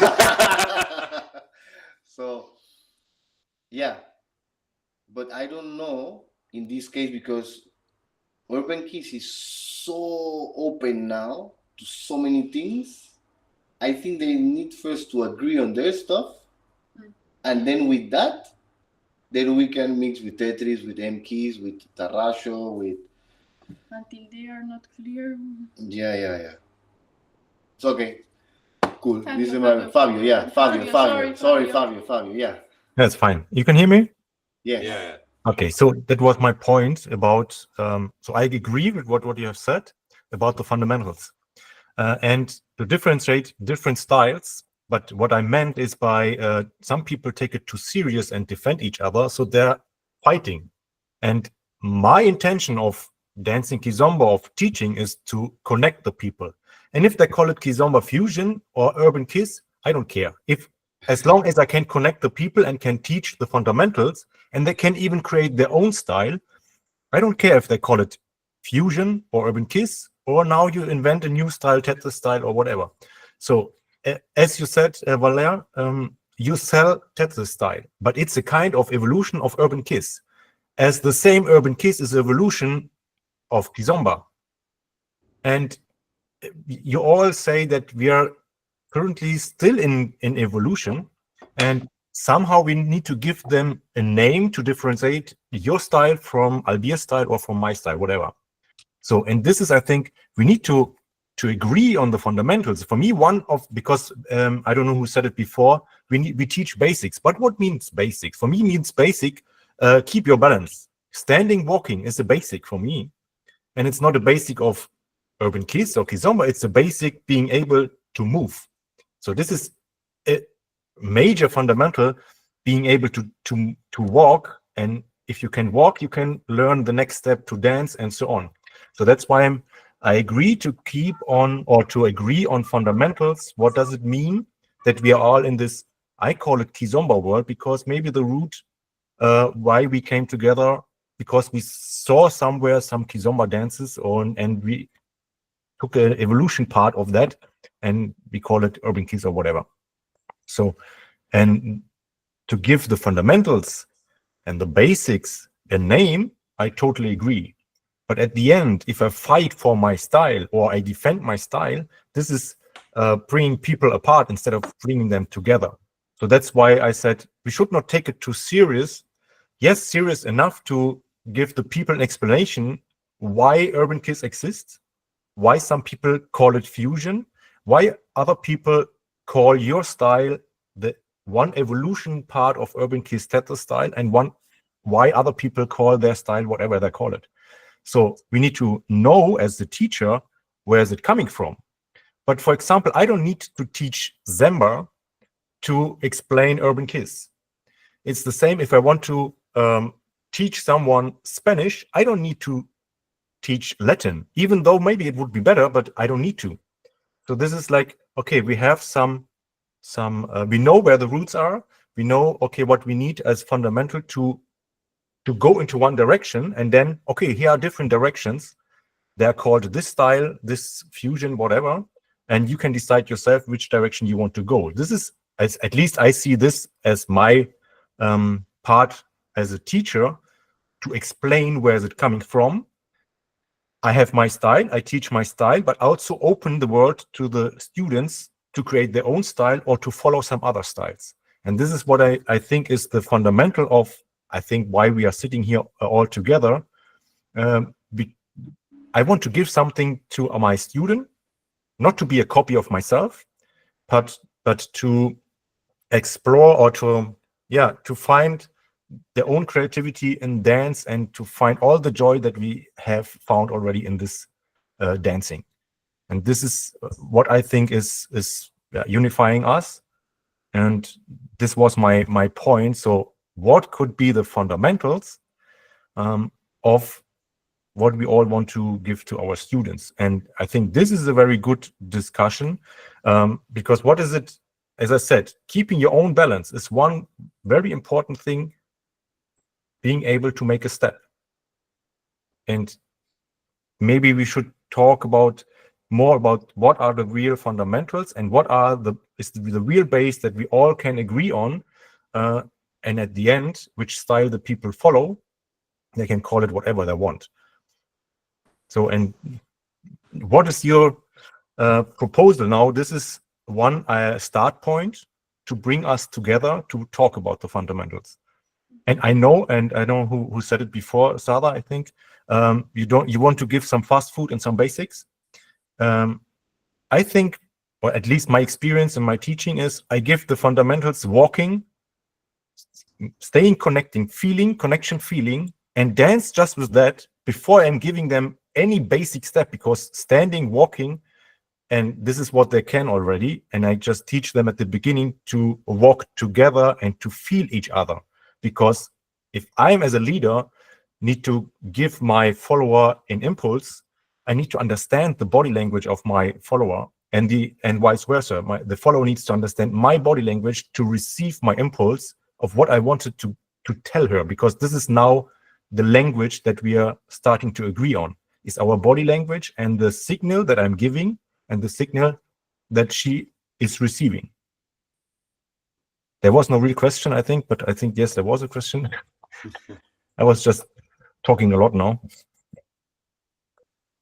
So yeah, but I don't know in this case because Urban Keys is so open now to so many things. I think they need first to agree on their stuff, and then with that, then we can mix with Tetris, with M keys, with Tarasho, with Until they are not clear. yeah. It's okay. Cool. Fabio, This is my Fabio. Yeah, Fabio. Sorry, Fabio. Yeah. That's fine. You can hear me? Yes. Yeah. Okay, so that was my point about, so I agree with what you have said about the fundamentals and to differentiate different styles. But what I meant is by some people take it too serious and defend each other, so they're fighting. And my intention of dancing Kizomba, of teaching, is to connect the people. And if they call it Kizomba fusion or urban kiss, I don't care. As long as I can connect the people and can teach the fundamentals, and they can even create their own style, I don't care if they call it fusion or urban kiss, or now you invent a new style, Tetris style, or whatever. So as you said, Val'R, you sell Tetris style, but it's a kind of evolution of urban kiss, as the same urban kiss is evolution of Kizomba. And you all say that we are currently still in evolution, and somehow we need to give them a name to differentiate your style from Albir's style or from my style, whatever. So, and this is, I think, we need to agree on the fundamentals. For me, because I don't know who said it before, we teach basics. But what means basics? For me, means basic, keep your balance. Standing, walking is a basic for me. And it's not a basic of urban kiss or Kizomba, it's a basic being able to move. So this is a major fundamental, being able to walk. And if you can walk, you can learn the next step to dance and so on. So that's why I agree to keep on, or to agree on fundamentals. What does it mean that we are all in this, I call it Kizomba world, because maybe the root why we came together, because we saw somewhere some Kizomba dances and we took an evolution part of that, and we call it urban kiss or whatever. So, and to give the fundamentals and the basics a name, I totally agree. But at the end, if I fight for my style or I defend my style, this is bringing people apart instead of bringing them together. So that's why I said we should not take it too serious. Yes, serious enough to give the people an explanation why urban kiss exists, why some people call it fusion, why other people call your style the one evolution part of urban kiss Tetris style, and why other people call their style whatever they call it. So we need to know as the teacher, where is it coming from? But for example, I don't need to teach Zemba to explain urban kiss. It's the same if I want to teach someone Spanish, I don't need to teach Latin, even though maybe it would be better, but I don't need to. So this is like, okay, we have we know where the roots are. We know, okay, what we need as fundamental to go into one direction, and then, okay, here are different directions. They're called this style, this fusion, whatever, and you can decide yourself which direction you want to go. This is, at least I see this as my part as a teacher, to explain where is it coming from. I have my style, I teach my style, but also open the world to the students to create their own style or to follow some other styles. And this is what I think is the fundamental of, I think, why we are sitting here all together. I want to give something to my student, not to be a copy of myself, but to explore or to find their own creativity in dance and to find all the joy that we have found already in this dancing. And this is what I think is unifying us. And this was my point. So what could be the fundamentals of what we all want to give to our students? And I think this is a very good discussion, because what is it? As I said, keeping your own balance is one very important thing, being able to make a step. And maybe we should talk more about what are the real fundamentals and what are the real base that we all can agree on. And at the end, which style the people follow, they can call it whatever they want. So, and what is your proposal now? This is one start point to bring us together to talk about the fundamentals. And I know who said it before, Sada, I think, you want to give some fast food and some basics. I think, or at least my experience and my teaching is, I give the fundamentals: walking, staying, connecting, connection, feeling, and dance just with that before I'm giving them any basic step, because standing, walking, and this is what they can already. And I just teach them at the beginning to walk together and to feel each other. Because if I'm, as a leader, need to give my follower an impulse, I need to understand the body language of my follower, and vice versa. The follower needs to understand my body language to receive my impulse of what I wanted to tell her, because this is now the language that we are starting to agree on, is our body language and the signal that I'm giving and the signal that she is receiving. There was no real question, I think, but I think, yes, there was a question. I was just talking a lot now.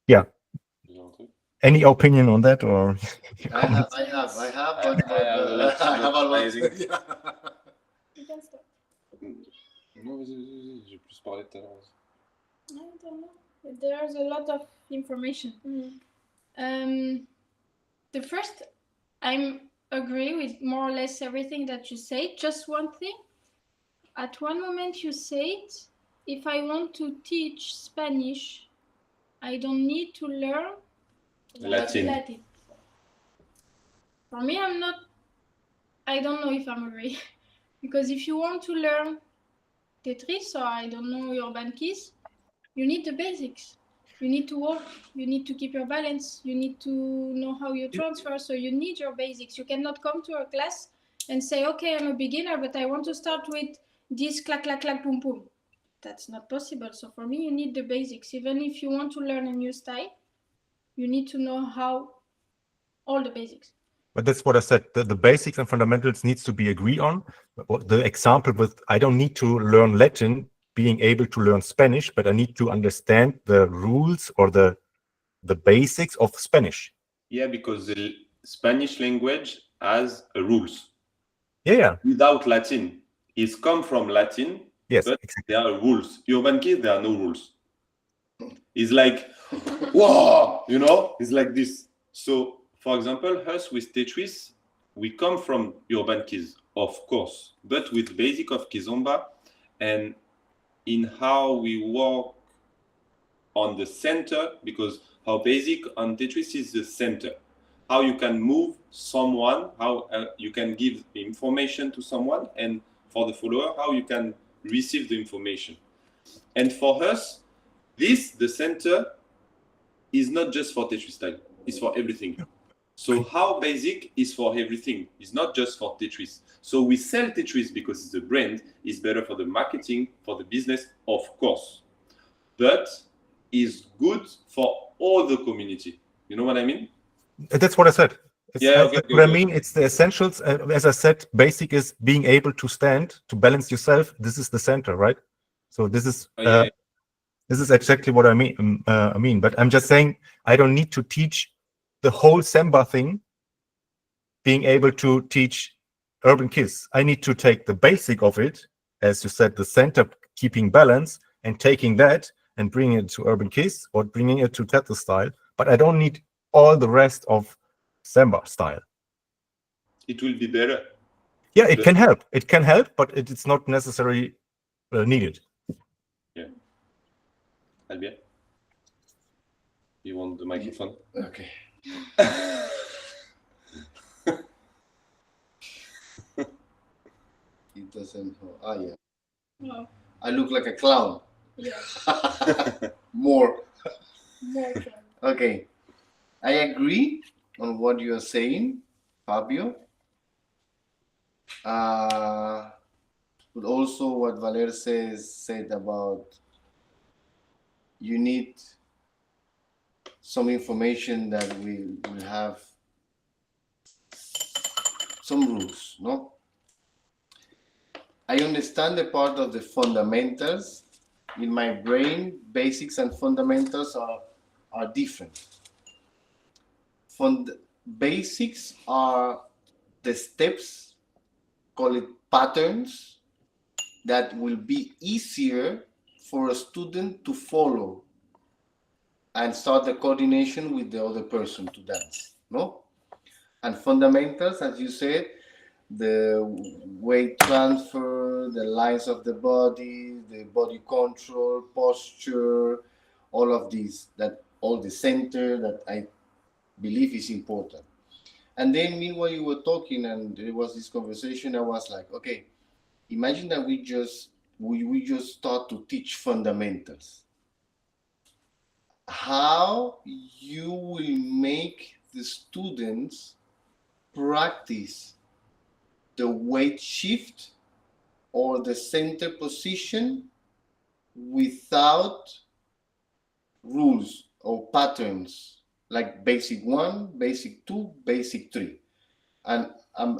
Yeah. Any opinion on that, or? I have, but I have a lot. You can start. Non, vas-y, j'ai plus parlé tout à l'heure. I don't know. There's a lot of information. The first, I agree with more or less everything that you say. Just one thing. At one moment you said, if I want to teach Spanish, I don't need to learn Latin. For me, I don't know if I'm agree. Because if you want to learn Tetris, or I don't know, Urban KIZ, you need the basics. You need to walk, you need to keep your balance, you need to know how you transfer, so you need your basics. You cannot come to a class and say, okay, I'm a beginner, but I want to start with this clack, clack, clack, boom, boom. That's not possible. So for me, you need the basics. Even if you want to learn a new style, you need to know all the basics. But that's what I said. The basics and fundamentals needs to be agreed on. The example with, I don't need to learn Latin, being able to learn Spanish, but I need to understand the rules or the basics of Spanish. Yeah, because the Spanish language has rules. Yeah. Without Latin, it's come from Latin. Yes, but exactly. There are rules. Urban KIZ, there are no rules. It's like, whoa, it's like this. So, for example, us with Tetris, we come from Urban KIZ, of course, but with basic of Kizomba, and in how we work on the center, because how basic on Tetris is the center. How you can move someone, how you can give information to someone, and for the follower, how you can receive the information. And for us, the center is not just for Tetris style, it's for everything. So how basic is for everything, it's not just for Tetris. So we sell Tetris because it's a brand, it's better for the marketing, for the business, of course. But is good for all the community. You know what I mean? That's what I said. Okay. I mean, it's the essentials. As I said, basic is being able to stand, to balance yourself. This is the center, right? So this is this is exactly what I mean. But I'm just saying, I don't need to teach the whole Samba thing. Being able to teach Urban KIZ, I need to take the basic of it, as you said, the center, keeping balance, and taking that and bringing it to Urban KIZ or bringing it to Tetris style. But I don't need all the rest of Samba style. It will be better. Yeah, it can help. It can help, but it's not necessarily needed. Yeah. Albir, you want the microphone? Okay. It doesn't. Ah, yeah. No. I look like a clown. Yeah. More. More fun. Okay. I agree on what you're saying, Fabio. But also what Val'R said about you need some information that will have some rules, no? I understand the part of the fundamentals. In my brain, basics and fundamentals are different. Basics are the steps, call it patterns, that will be easier for a student to follow and start the coordination with the other person to dance, no? And fundamentals, as you said, the weight transfer, the lines of the body control, posture, all of these, all the center that I believe is important. And then meanwhile you were talking and there was this conversation, I was like, okay, imagine that we just start to teach fundamentals. How you will make the students practice the weight shift or the center position without rules or patterns like basic 1, basic 2, basic 3. And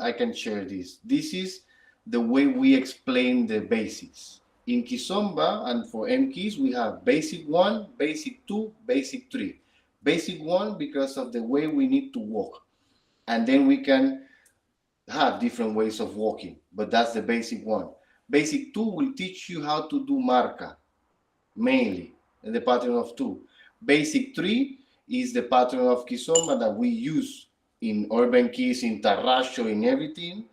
I can share this. This is the way we explain the basics. In Kizomba and for MKIZ, we have basic 1, basic 2, basic 3. Basic 1 because of the way we need to walk. And then we can have different ways of walking, but that's the basic 1. Basic 2 will teach you how to do marca, mainly, in the pattern of 2. Basic 3 is the pattern of Kizomba that we use in urban KIZ, in Tarracho, in everything,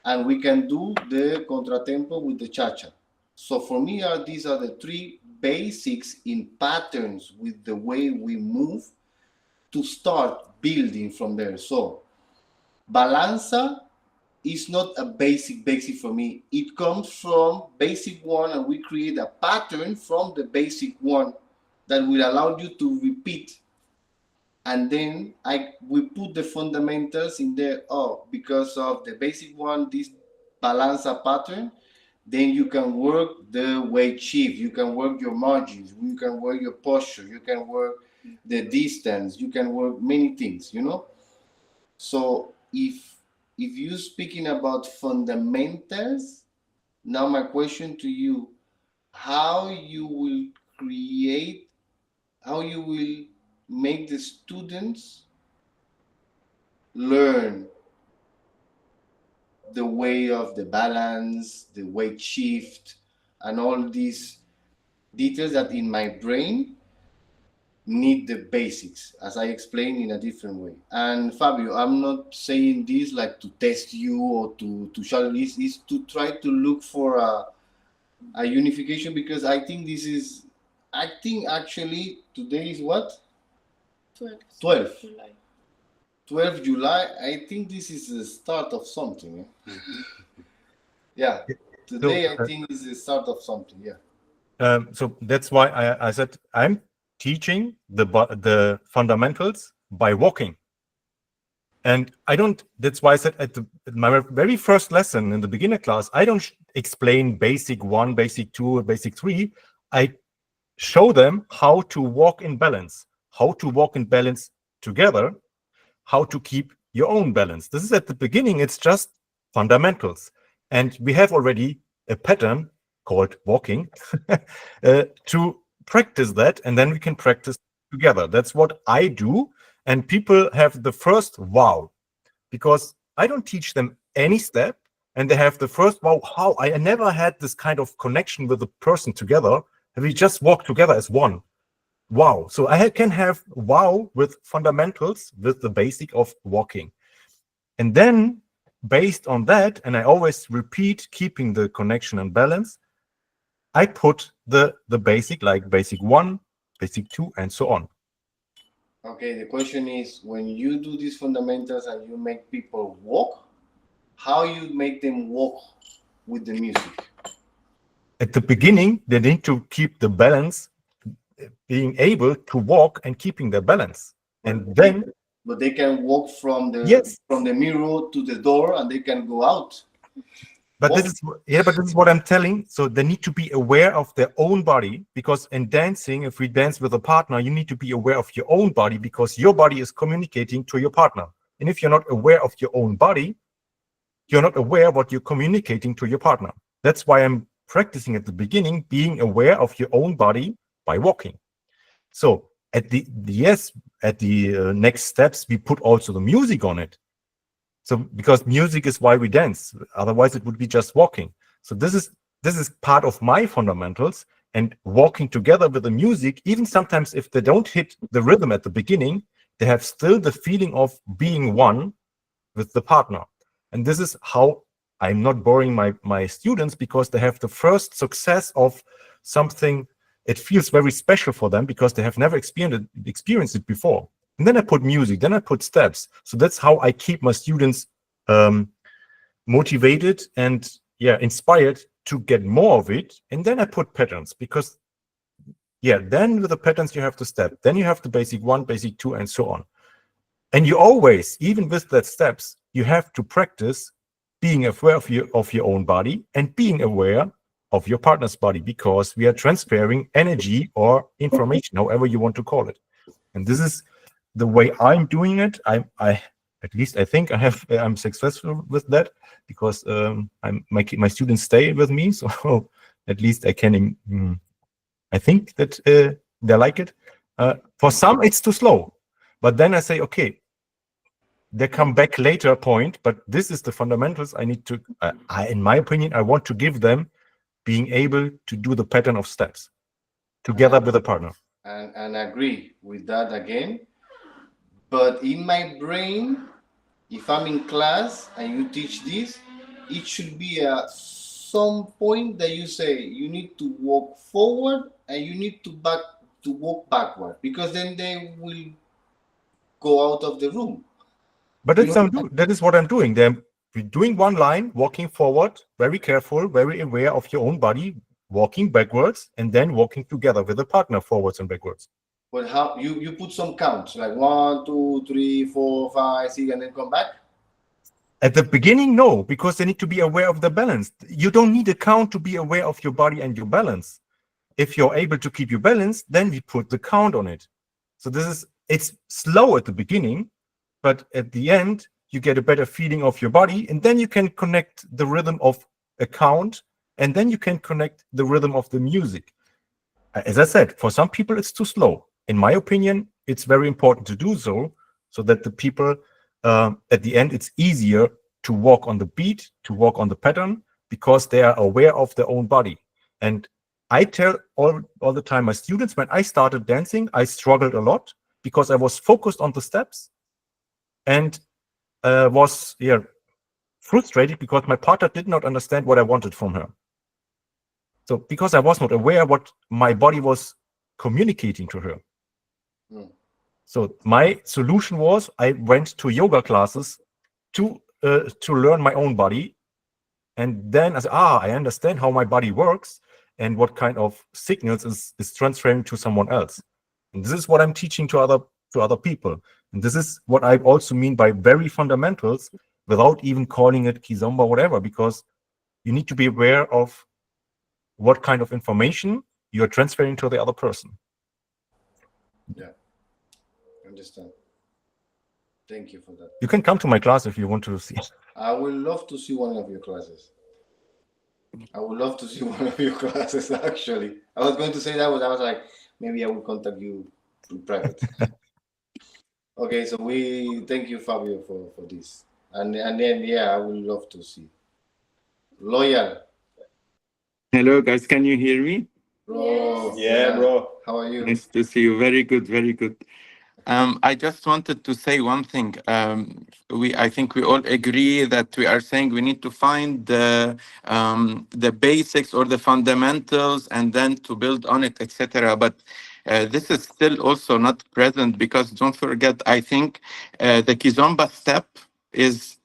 and we can do the contratempo with the cha-cha. So for me, these are the 3 basics in patterns with the way we move to start building from there. So balanza is not a basic for me. It comes from basic 1 and we create a pattern from the basic 1 that will allow you to repeat. And then we put the fundamentals in there. Oh, because of the basic 1, this balanza pattern, then you can work the weight shift, you can work your margins, you can work your posture, you can work the distance, you can work many things, you know? So if you're speaking about fundamentals, now my question to you, how you will make the students learn the way of the balance, the weight shift, and all these details that in my brain need the basics, as I explained in a different way. And Fabio, I'm not saying this like to test you or to show this, is to try to look for a unification, because I think actually today is what? 12. July. 12 July. I think this is the start of something. Yeah. Today I think is the start of something. Yeah. So that's why I said I'm teaching the fundamentals by walking. And that's why I said at my very first lesson in the beginner class, I don't explain basic 1, basic 2, or basic 3. I show them how to walk in balance together, how to keep your own balance. This is at the beginning, it's just fundamentals. And we have already a pattern called walking to practice that, and then we can practice together. That's what I do. And people have the first wow, because I don't teach them any step, and they have the first wow, how I never had this kind of connection with the person together, and we just walk together as one. Wow. So I can have wow with fundamentals, with the basic of walking. And then based on that, and I always repeat keeping the connection and balance, I put the basic, like basic 1, basic 2, and so on. Okay, the question is, when you do these fundamentals and you make people walk, how you make them walk with the music? At the beginning, they need to keep the balance, being able to walk and keeping their balance. And then, but they can walk from the yes, from the mirror to the door, and they can go out. but this is what I'm telling. So they need to be aware of their own body, because in dancing, if we dance with a partner, you need to be aware of your own body, because your body is communicating to your partner. And if you're not aware of your own body, you're not aware what you're communicating to your partner. That's why I'm practicing at the beginning, being aware of your own body by walking. So at the next steps, we put also the music on it. So because music is why we dance, otherwise it would be just walking. So this is part of my fundamentals, and walking together with the music, even sometimes if they don't hit the rhythm at the beginning, they have still the feeling of being one with the partner. And this is how I'm not boring my students, because they have the first success of something. It feels very special for them because they have never experienced it before. And then I put music, then I put steps. So that's how I keep my students motivated and inspired to get more of it. And then I put patterns, because then with the patterns you have the step, then you have the basic 1, basic 2, and so on. And you always, even with that steps, you have to practice being aware of your own body and being aware of your partner's body, because we are transferring energy or information, however you want to call it. And this is the way I'm doing it. I at least I think I'm successful with that, because I'm making my students stay with me. So at least I can. I think that they like it. For some, it's too slow, but then I say, okay, they come back later point. But this is the fundamentals I need to. In my opinion, I want to give them being able to do the pattern of steps together with a partner. And I agree with that again. But in my brain, if I'm in class and you teach this, it should be at some point that you say you need to walk forward and you need to walk backward, because then they will go out of the room. But that is what I'm doing. They're doing one line, walking forward, very careful, very aware of your own body, walking backwards, and then walking together with a partner forwards and backwards. But how you put some counts, like 1, 2, 3, 4, 5, 6, and then come back? At the beginning, no, because they need to be aware of the balance. You don't need a count to be aware of your body and your balance. If you're able to keep your balance, then we put the count on it. So it's slow at the beginning, but at the end, you get a better feeling of your body, and then you can connect the rhythm of a count, and then you can connect the rhythm of the music. As I said, for some people, it's too slow. In my opinion, it's very important to do so that the people, at the end, it's easier to walk on the beat, to walk on the pattern, because they are aware of their own body. And I tell all the time my students, when I started dancing, I struggled a lot because I was focused on the steps and was frustrated because my partner did not understand what I wanted from her. So because I was not aware what my body was communicating to her. So my solution was I went to yoga classes to learn my own body. And then I said, I understand how my body works and what kind of signals is transferring to someone else. And this is what I'm teaching to other people. And this is what I also mean by very fundamentals, without even calling it Kizomba or whatever, because you need to be aware of what kind of information you're transferring to the other person. Yeah, understand. Thank you for that. You can come to my class if you want to see. I would love to see one of your classes. Actually. I was going to say that, but I was like, maybe I will contact you in private. Okay, so we thank you, Fabio, for this. And then, I would love to see. Loyal. Hello, guys. Can you hear me? Bro. Yeah, bro. How are you? Nice to see you. Very good, very good. I just wanted to say one thing. I think we all agree that we are saying we need to find the basics or the fundamentals and then to build on it, etc. But this is still also not present because don't forget, I think the Kizomba step is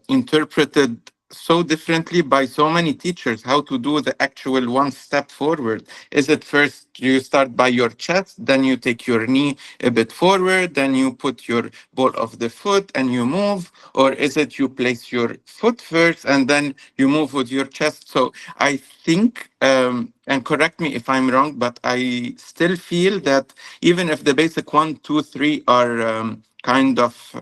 interpreted so differently by so many teachers. How to do the actual one step forward? Is it first you start by your chest, then you take your knee a bit forward, then you put your ball of the foot and you move, or is it you place your foot first and then you move with your chest? So I think, and correct me if I'm wrong, but I still feel that even if the basic 1, 2, 3 are kind of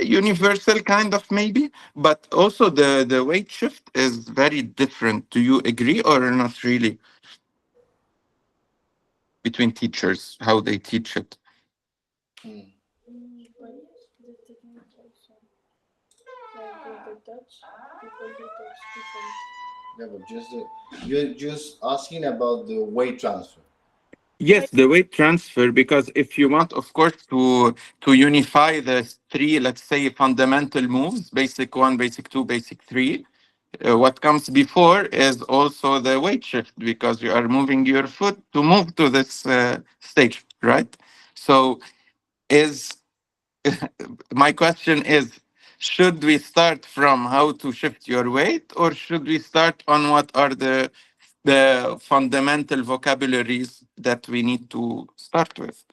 universal, kind of maybe, but also the weight shift is very different. Do you agree or not really? Between teachers, how they teach it. Yeah, but you're just asking about the weight transfer. Yes, the weight transfer, because if you want, of course, to unify the three, let's say, fundamental moves, basic 1, basic 2, basic 3, what comes before is also the weight shift, because you are moving your foot to move to this stage, right? So my question is, should we start from how to shift your weight, or should we start on what are the fundamental vocabularies that we need to start with?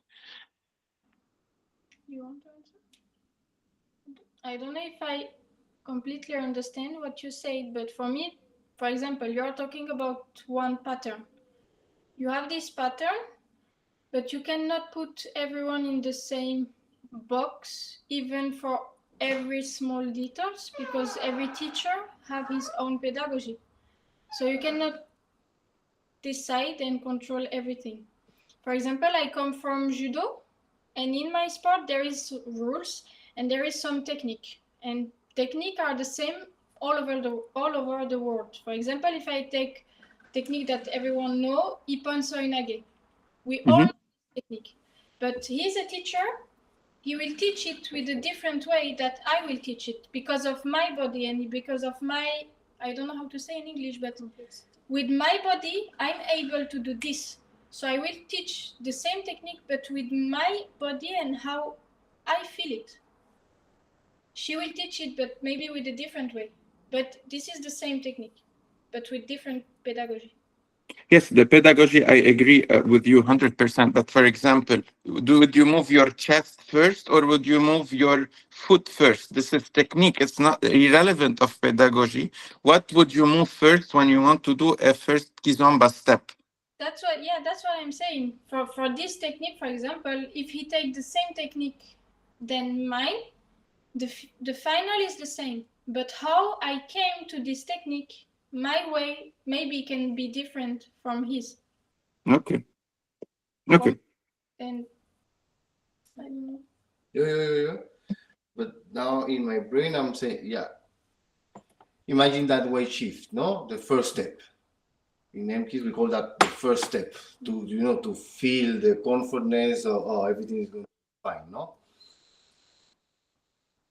You want to answer? I don't know if I completely understand what you said, but for me, for example, you're talking about one pattern. You have this pattern, but you cannot put everyone in the same box, even for every small details, because every teacher have his own pedagogy. So you cannot decide and control everything. For example, I come from judo, and in my sport there is rules and there is some technique, and technique are the same all over the world. For example, if I take technique that everyone know, ippon soinage, we all know technique, but he's a teacher. He will teach it with a different way that I will teach it because of my body and because of my, I don't know how to say in English, but with my body, I'm able to do this. So I will teach the same technique, but with my body and how I feel it. She will teach it, but maybe with a different way. But this is the same technique, but with different pedagogy. Yes, the pedagogy, I agree with you 100%. But for example, would you move your chest first or would you move your foot first? This is technique. It's not irrelevant of pedagogy. What would you move first when you want to do a first Kizomba step? That's what I'm saying. For this technique, for example, if he takes the same technique than mine, the final is the same. But how I came to this technique, my way maybe can be different from his. Okay. And I don't know. Yeah. But now in my brain, I'm saying, yeah. Imagine that weight shift, no? The first step. In MKIZ, we call that the first step to feel the comfortness of everything is going to be fine, no?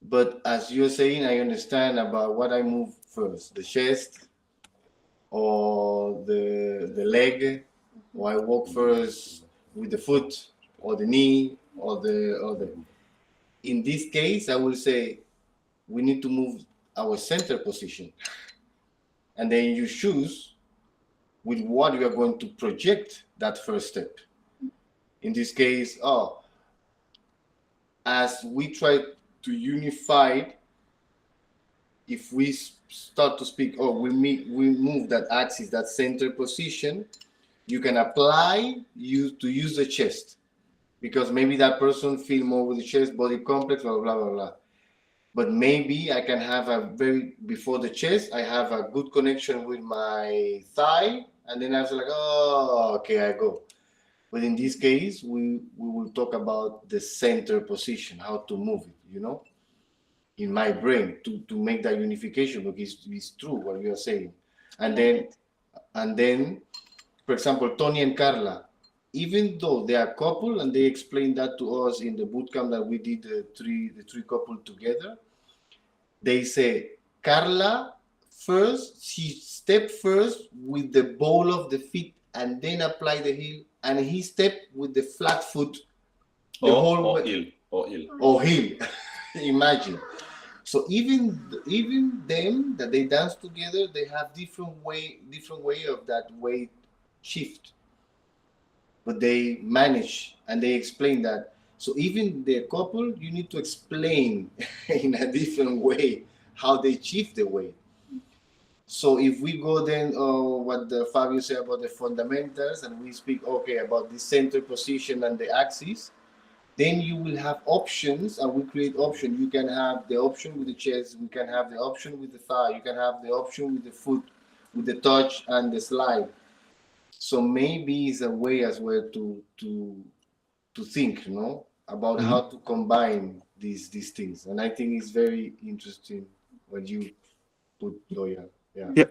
But as you're saying, I understand about what I move first, the chest or the leg, or I walk first with the foot or the knee or the. In this case, I will say we need to move our center position, and then you choose with what you are going to project that first step. In this case, as we try to unify, if we start to speak, we move that axis, that center position, you can use the chest, because maybe that person feel more with the chest, body complex, blah, blah, blah, blah. But maybe I can have before the chest, I have a good connection with my thigh, and then I was like, okay, I go. But in this case, we will talk about the center position, how to move it, in my brain to make that unification, because it's true what you are saying. And then, for example, Tony and Carla, even though they are couple, and they explained that to us in the bootcamp that we did, the three couple together, they say Carla first, she stepped first with the ball of the feet and then apply the heel, and he stepped with the flat foot the whole way. Or heel. Imagine. So even them that they dance together, they have different way of that weight shift. But they manage and they explain that. So even the couple, you need to explain in a different way how they shift the weight. So if we go then, what Fabio said about the fundamentals, and we speak about the center position and the axis, then you will have options, and we create options. You can have the option with the chest, we can have the option with the thigh, you can have the option with the foot, with the touch and the slide. So maybe it's a way as well to think, about how to combine these things. And I think it's very interesting what you put, Loya. Yeah,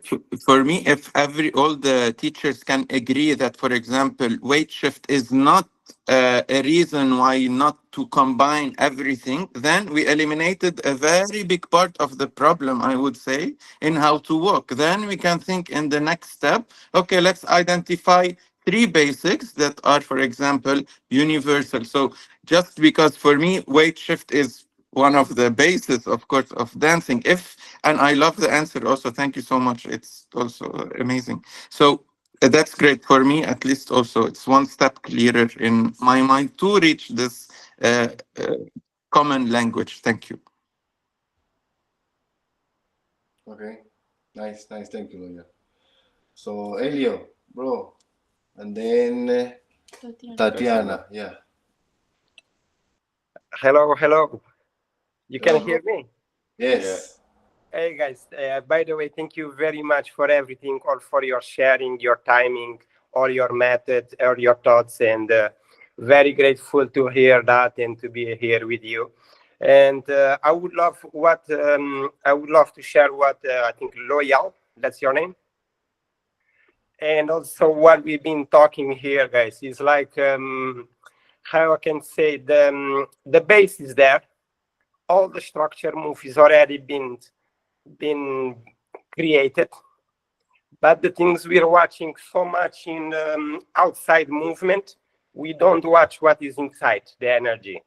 for me, if all the teachers can agree that, for example, weight shift is not a reason why not to combine everything, then we eliminated a very big part of the problem, I would say, in how to walk. Then we can think in the next step, okay, let's identify 3 basics that are, for example, universal. So just because for me, weight shift is one of the bases, of course, of dancing. And I love the answer also. Thank you so much. It's also amazing. So that's great for me, at least. Also, it's one step clearer in my mind to reach this common language. Thank you. Okay, nice. Thank you, Loya. So Elio, bro, and then Tatiana. Yeah. Hello. You can hear me? Yes. Yeah. Hey guys, by the way, thank you very much for everything, all for your sharing, your timing, all your methods, all your thoughts, and very grateful to hear that and to be here with you. And I would love to share what I think Loyal, that's your name. And also what we've been talking here, guys, is like how I can say the base is there. All the structure move is already been created, but the things we're watching so much in outside movement, we don't watch what is inside the energy.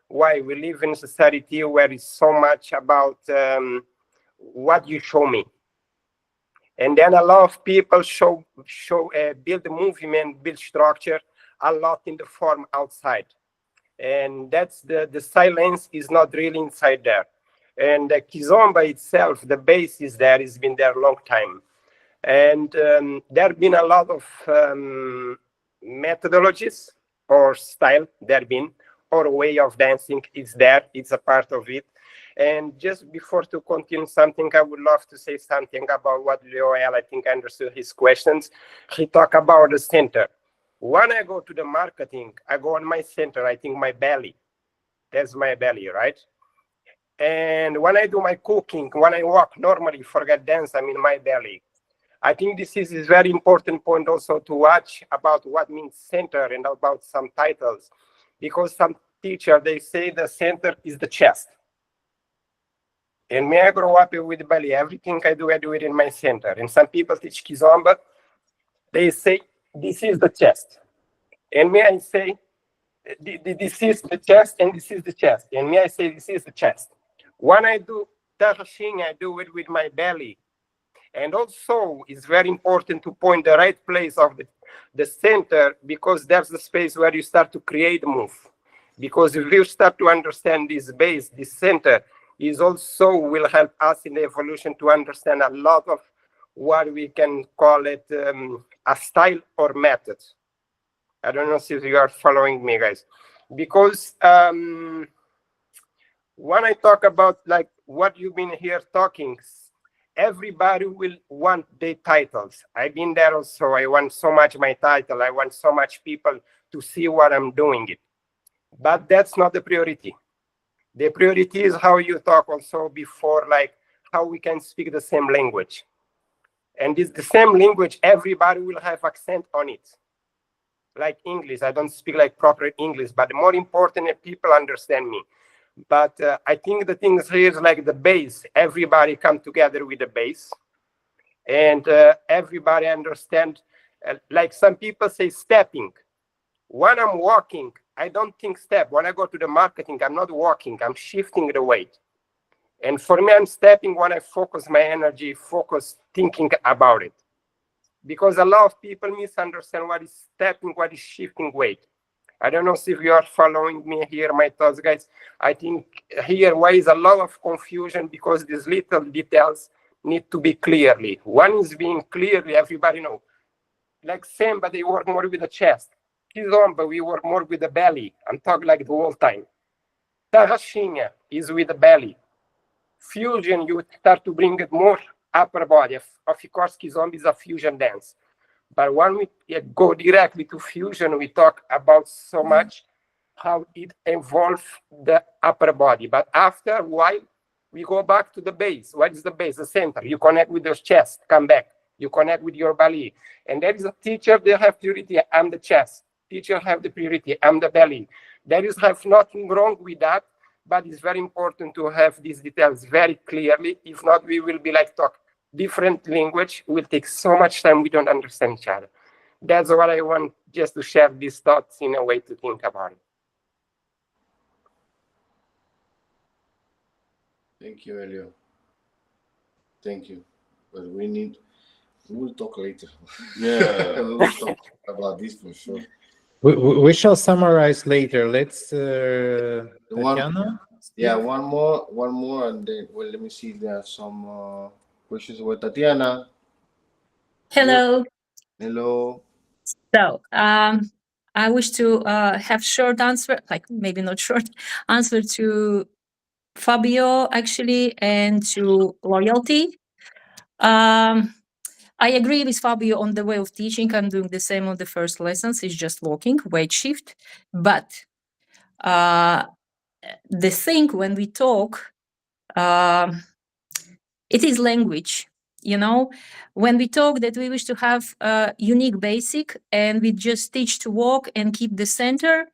Why? We live in a society where it's so much about what you show me, and then a lot of people build movement, build structure a lot in the form outside. And that's the silence is not really inside there. And the Kizomba itself, the base is there, it's been there a long time. And there have been a lot of methodologies or style or way of dancing. It's there, it's a part of it. And just before to continue something, I would love to say something about what Joel, I think I understood his questions. He talked about the center. When I go to the marketing, I go on my center, I think my belly. That's my belly, right? And when I do my cooking, when I walk normally, forget dance, I'm in my belly. I think this is a very important point also to watch about what means center and about some titles. Because some teacher, they say the center is the chest. And me, I grow up with the belly. Everything I do it in my center. And some people teach Kizomba, they say, this is the chest. And me, I say, this is the chest, and this is the chest. And me, I say, this is the chest. When I do Tarashing, I do it with my belly. And also, it's very important to point the right place of the center, because that's the space where you start to create move. Because if you start to understand this base, this center, is also will help us in the evolution to understand a lot of what we can call it a style or method. I don't know if you are following me, guys. Because when I talk about like what you've been here talking, everybody will want their titles. I've been there also. I want so much my title. I want so much people to see what I'm doing it. But that's not the priority. The priority is how you talk also before, like how we can speak the same language. And it's the same language, everybody will have accent on it. like English. I don't speak like proper English, but more important, people understand me. But I think the thing here is like the bass. Everybody come together with the bass, and everybody understand. Like some people say stepping. When I'm walking, I don't think step. When I go to the marketing, I'm not walking, I'm shifting the weight. And for me, I'm stepping when I focus my energy, focus thinking about it. Because a lot of people misunderstand what is stepping, what is shifting weight. I don't know if you are following me here, my thoughts, guys. I think here why is a lot of confusion because these little details need to be clearly. One is being clearly, everybody know. Like Samba, they work more with the chest. Kizomba, we work more with the belly. I'm talking like the whole time. Tarraxinha is with the belly. Fusion, you start to bring it more upper body. Of course, Kizomba is a fusion dance. But when we go directly to fusion, we talk about so much how it involves the upper body. But after a while, we go back to the base. What is the base? The center. You connect with your chest, come back. You connect with your belly. And there is a teacher, they have priority, I'm the chest. Teacher have the priority, I'm the belly. There is have nothing wrong with that, but it's very important to have these details very clearly. If not, we will be like talk different language. It will take so much time, we don't understand each other. That's what I want just to share these thoughts in a way to think about it. Thank you, Elio. Thank you. But we'll talk later. Yeah. We'll talk about this for sure. We shall summarize later. Let's Tatiana. Yeah, one more, and then let me see if there are some questions with Tatiana. Hello. Hello. So, I wish to have short answer, like maybe not short answer to Fabio actually, and to loyalty. I agree with Fabio on the way of teaching. I'm doing the same on the first lessons. It's just walking, weight shift. But the thing when we talk, it is language. You know, when we talk that we wish to have a unique basic and we just teach to walk and keep the center,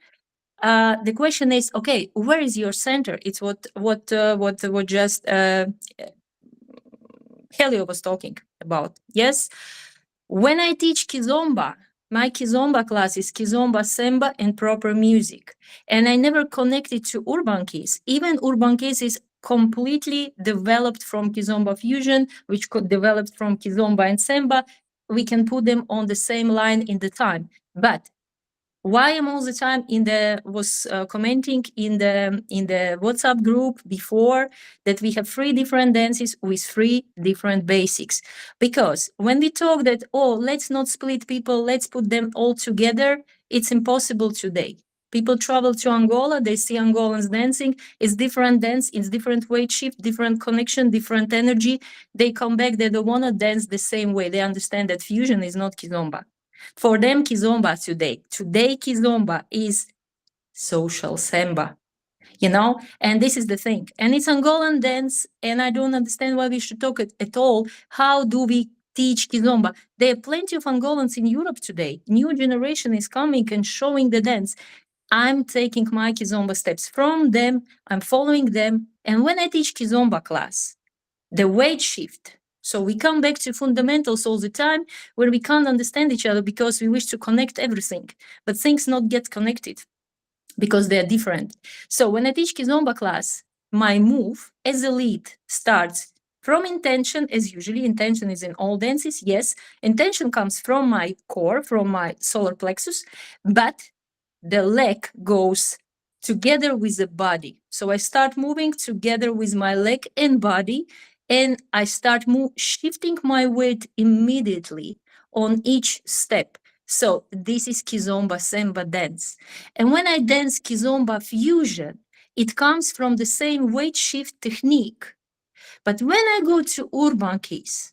the question is, okay, where is your center? It's what just Helio was talking about. Yes, when I teach Kizomba, my Kizomba class is Kizomba, Samba, and proper music, and I never connected to urban KIZ. Even urban KIZ is completely developed from Kizomba fusion, which could developed from Kizomba and Samba. We can put them on the same line in the time, but why I'm all the time commenting in the WhatsApp group before that we have 3 different dances with 3 different basics. Because when we talk that, oh, let's not split people, let's put them all together, it's impossible today. People travel to Angola, they see Angolans dancing, it's different dance, it's different weight shift, different connection, different energy. They come back, they don't want to dance the same way. They understand that fusion is not Kizomba. For them, Kizomba today Kizomba is social Samba, you know, and this is the thing. And it's Angolan dance, and I don't understand why we should talk at all. How do we teach Kizomba? There are plenty of Angolans in Europe today. New generation is coming and showing the dance. I'm taking my Kizomba steps from them, I'm following them, and when I teach Kizomba class, the weight shift. So we come back to fundamentals all the time where we can't understand each other because we wish to connect everything, but things not get connected because they're different. So when I teach Kizomba class, my move as a lead starts from intention, as usually intention is in all dances. Yes, intention comes from my core, from my solar plexus, but the leg goes together with the body. So I start moving together with my leg and body, and I start shifting my weight immediately on each step. So this is Kizomba Samba dance. And when I dance Kizomba fusion, it comes from the same weight shift technique. But when I go to urban KIZ,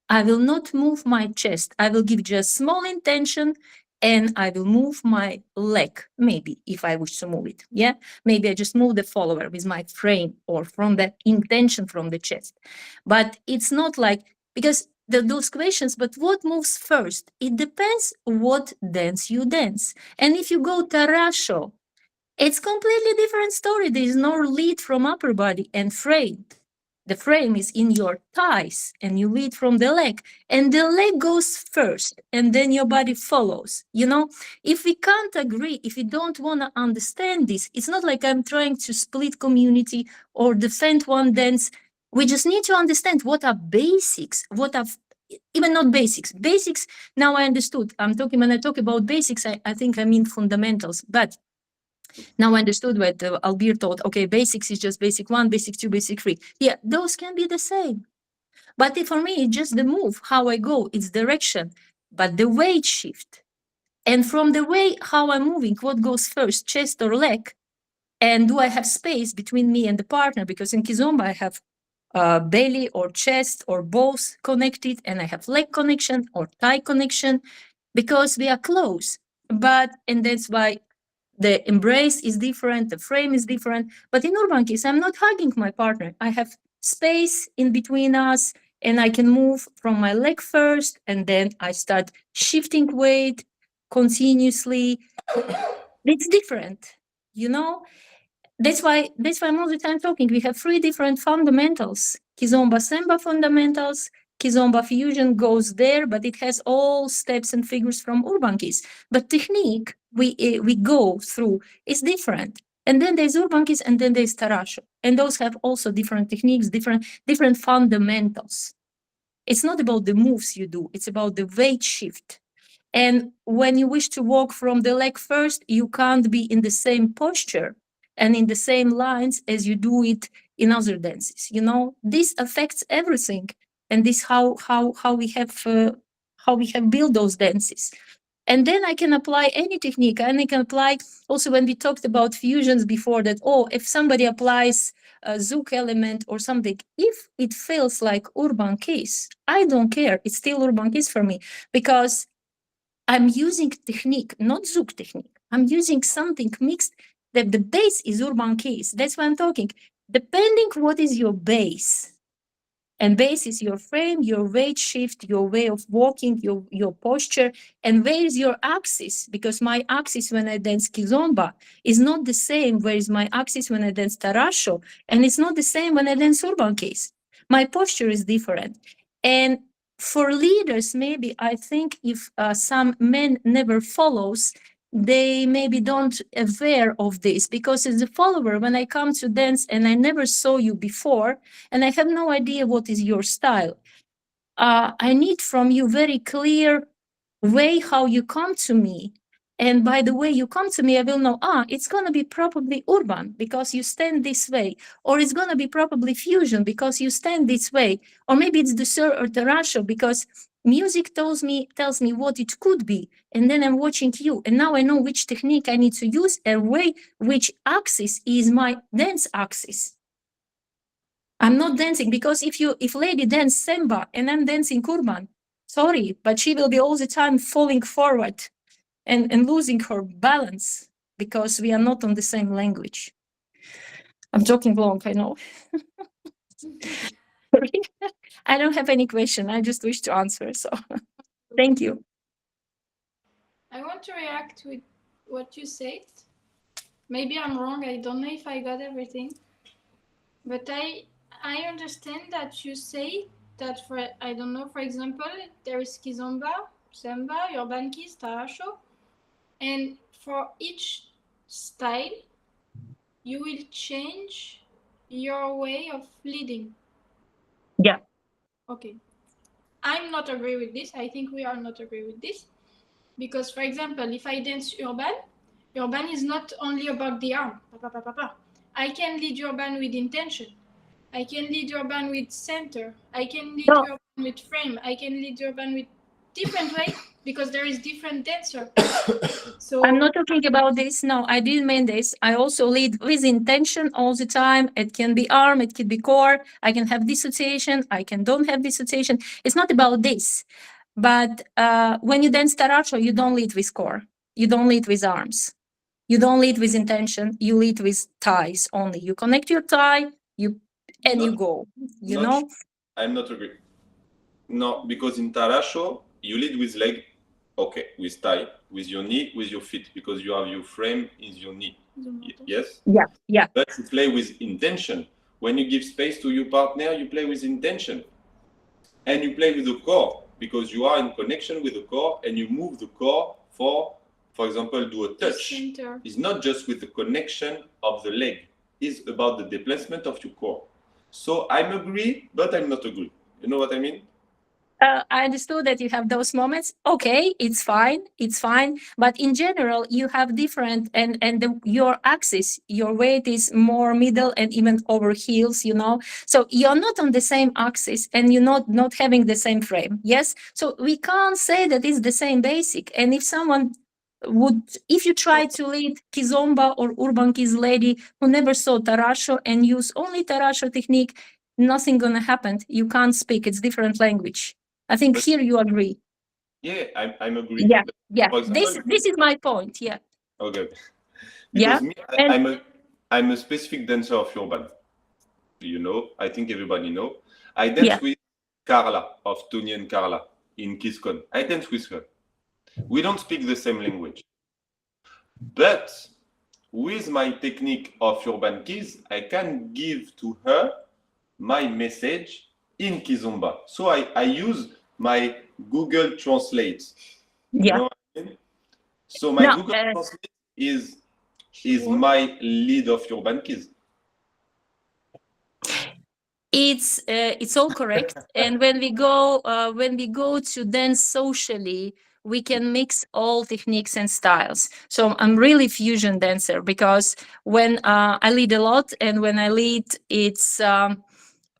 I will not move my chest. I will give just small intention and I will move my leg, maybe if I wish to move it. Yeah, maybe I just move the follower with my frame or from that intention from the chest. But it's not like, because those questions, but what moves first? It depends what dance you dance. And if you go tarasho, it's completely different story. There is no lead from upper body and frame. The frame is in your thighs and you lead from the leg, and the leg goes first and then your body follows. You know, if we can't agree, if we don't want to understand this, it's not like I'm trying to split community or defend one dance. We just need to understand what are basics, what are even not basics. Basics, now I understood. When I talk about basics, I think I mean fundamentals, but now I understood what Albir taught. Okay, basics is just basic 1, basic 2, basic 3. Yeah, those can be the same. But for me, it's just the move, how I go, it's direction, but the weight shift. And from the way how I'm moving, what goes first, chest or leg? And do I have space between me and the partner? Because in Kizomba, I have belly or chest or both connected, and I have leg connection or thigh connection because we are close. And that's why the embrace is different, the frame is different. But in urban KIZ, I'm not hugging my partner. I have space in between us, and I can move from my leg first, and then I start shifting weight continuously. It's different, you know? That's why I'm all the time talking. We have 3 different fundamentals. Kizomba Semba fundamentals, Kizomba fusion goes there, but it has all steps and figures from urban KIZ. But technique we go through is different. And then there's urban KIZ, and then there's tarasho. And those have also different techniques, different fundamentals. It's not about the moves you do, it's about the weight shift. And when you wish to walk from the leg first, you can't be in the same posture and in the same lines as you do it in other dances. You know, this affects everything, and this how we have built those dances. And then I can apply any technique, and I can apply also when we talked about fusions before that. Oh, if somebody applies a zouk element or something, if it feels like urban KIZ, I don't care. It's still urban KIZ for me because I'm using technique, not zouk technique. I'm using something mixed. That the base is urban KIZ. That's why I'm talking. Depending what is your base, and base is your frame, your weight shift, your way of walking, your posture, and where is your axis? Because my axis when I dance Kizomba is not the same where is my axis when I dance tarasho, and it's not the same when I dance urban KIZ. My posture is different. And for leaders, maybe I think if some men never follows, they maybe don't aware of this, because as a follower, when I come to dance and I never saw you before, and I have no idea what is your style, I need from you very clear way how you come to me. And by the way you come to me, I will know, it's going to be probably urban because you stand this way, or it's going to be probably fusion because you stand this way, or maybe it's the Sir or tarasho because music tells me what it could be, and then I'm watching you, and now I know which technique I need to use and which axis is my dance axis. I'm not dancing because if lady dance semba and I'm dancing urban, sorry, but she will be all the time falling forward and losing her balance because we are not on the same language. I'm talking long, I know. I don't have any question. I just wish to answer. So thank you. I want to react with what you said. Maybe I'm wrong. I don't know if I got everything. But I understand that you say that for, I don't know, for example, there is Kizomba, Semba, Urban KIZ, tarasho. And for each style, you will change your way of leading. Yeah. Okay. I'm not agree with this. I think we are not agree with this. Because, for example, if I dance urban is not only about the arm. I can lead urban with intention. I can lead urban with center. I can lead urban with frame. I can lead urban with different way because there is different dancer. So I'm not talking about this. No, I didn't mean this. I also lead with intention all the time. It can be arm, it can be core. I can have dissociation. I can don't have dissociation. It's not about this. But when you dance tarasho, you don't lead with core. You don't lead with arms. You don't lead with intention. You lead with thighs only. You connect your thigh, you go. You know. I'm not agree. No, because in Tarasho, you lead with leg, okay, with thigh, with your knee, with your feet, because you have your frame is your knee. Yes? Yeah. But you play with intention. When you give space to your partner, you play with intention. And you play with the core, because you are in connection with the core and you move the core for example, do a touch. Center. It's not just with the connection of the leg. It's about the displacement of your core. So I'm agree, but I'm not agree. You know what I mean? I understood that you have those moments. Okay, it's fine, But in general, you have different, and your axis, your weight is more middle and even over heels. So you're not on the same axis, and you're not having the same frame. Yes, so we can't say that it's the same basic. And if you try to lead Kizomba or Urban Kiz lady who never saw Tarasho and use only Tarasho technique, nothing gonna happen. You can't speak. It's different language. I think But- here you agree. Yeah, I'm agree. Yeah. For example, This is my point. Yeah. okay. Yeah. Because me, And- I'm a specific dancer of urban. I think everybody know. I dance with Carla of Tony and Carla in KIZCon. I dance with her. We don't speak the same language. But with my technique of urban Kiz, I can give to her my message in Kizomba. So I use my Google Translate. You know what I mean? So my Google Translate is my lead of urban Kiz. It's all correct. And when we go to dance socially, we can mix all techniques and styles. So I'm really fusion dancer, because when I lead a lot, and when I lead, it's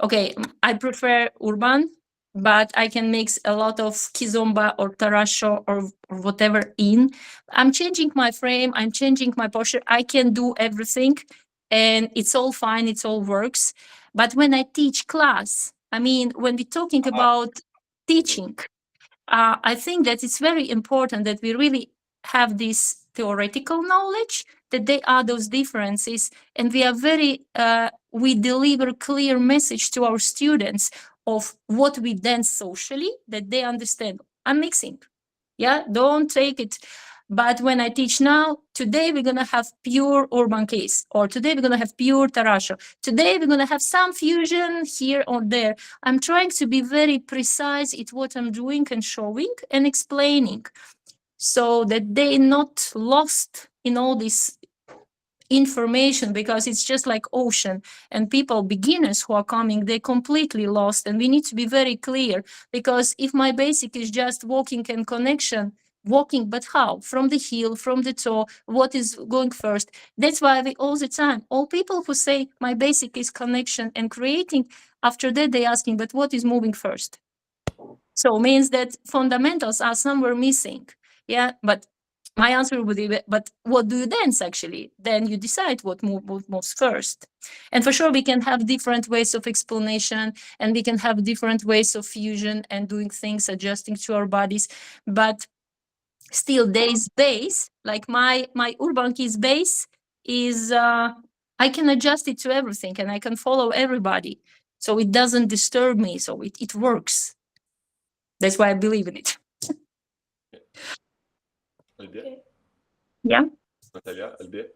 okay. I prefer urban, but I can mix a lot of kizomba or tarasho or whatever in. I'm changing my frame. I'm changing my posture. I can do everything, and it's all fine. It all works. But when I teach class, I mean, when we're talking about teaching, I think that it's very important that we really have this theoretical knowledge, that there are those differences, and we deliver clear message to our students of what we dance socially, that they understand. I'm mixing. Yeah, don't take it. But when I teach now, today we're gonna have pure urban case, or today we're gonna have pure tarasho. Today we're gonna have some fusion here or there. I'm trying to be very precise at what I'm doing and showing and explaining, so that they're not lost in all this information, because it's just like ocean, and beginners who are coming, they're completely lost. And we need to be very clear, because if my basic is just walking and connection, walking, but how? From the heel, from the toe, what is going first? That's why all the time, all people who say my basic is connection and creating, after that they asking, but what is moving first? So means that fundamentals are somewhere missing. Yeah, but my answer would be, but what do you dance actually? Then you decide what moves first. And for sure, we can have different ways of explanation, and we can have different ways of fusion and doing things, adjusting to our bodies. But still, there is base, like my urban kids base is, I can adjust it to everything, and I can follow everybody. So it doesn't disturb me. So it works. That's why I believe in it. Albir? Okay. Yeah. Natalia, Albir?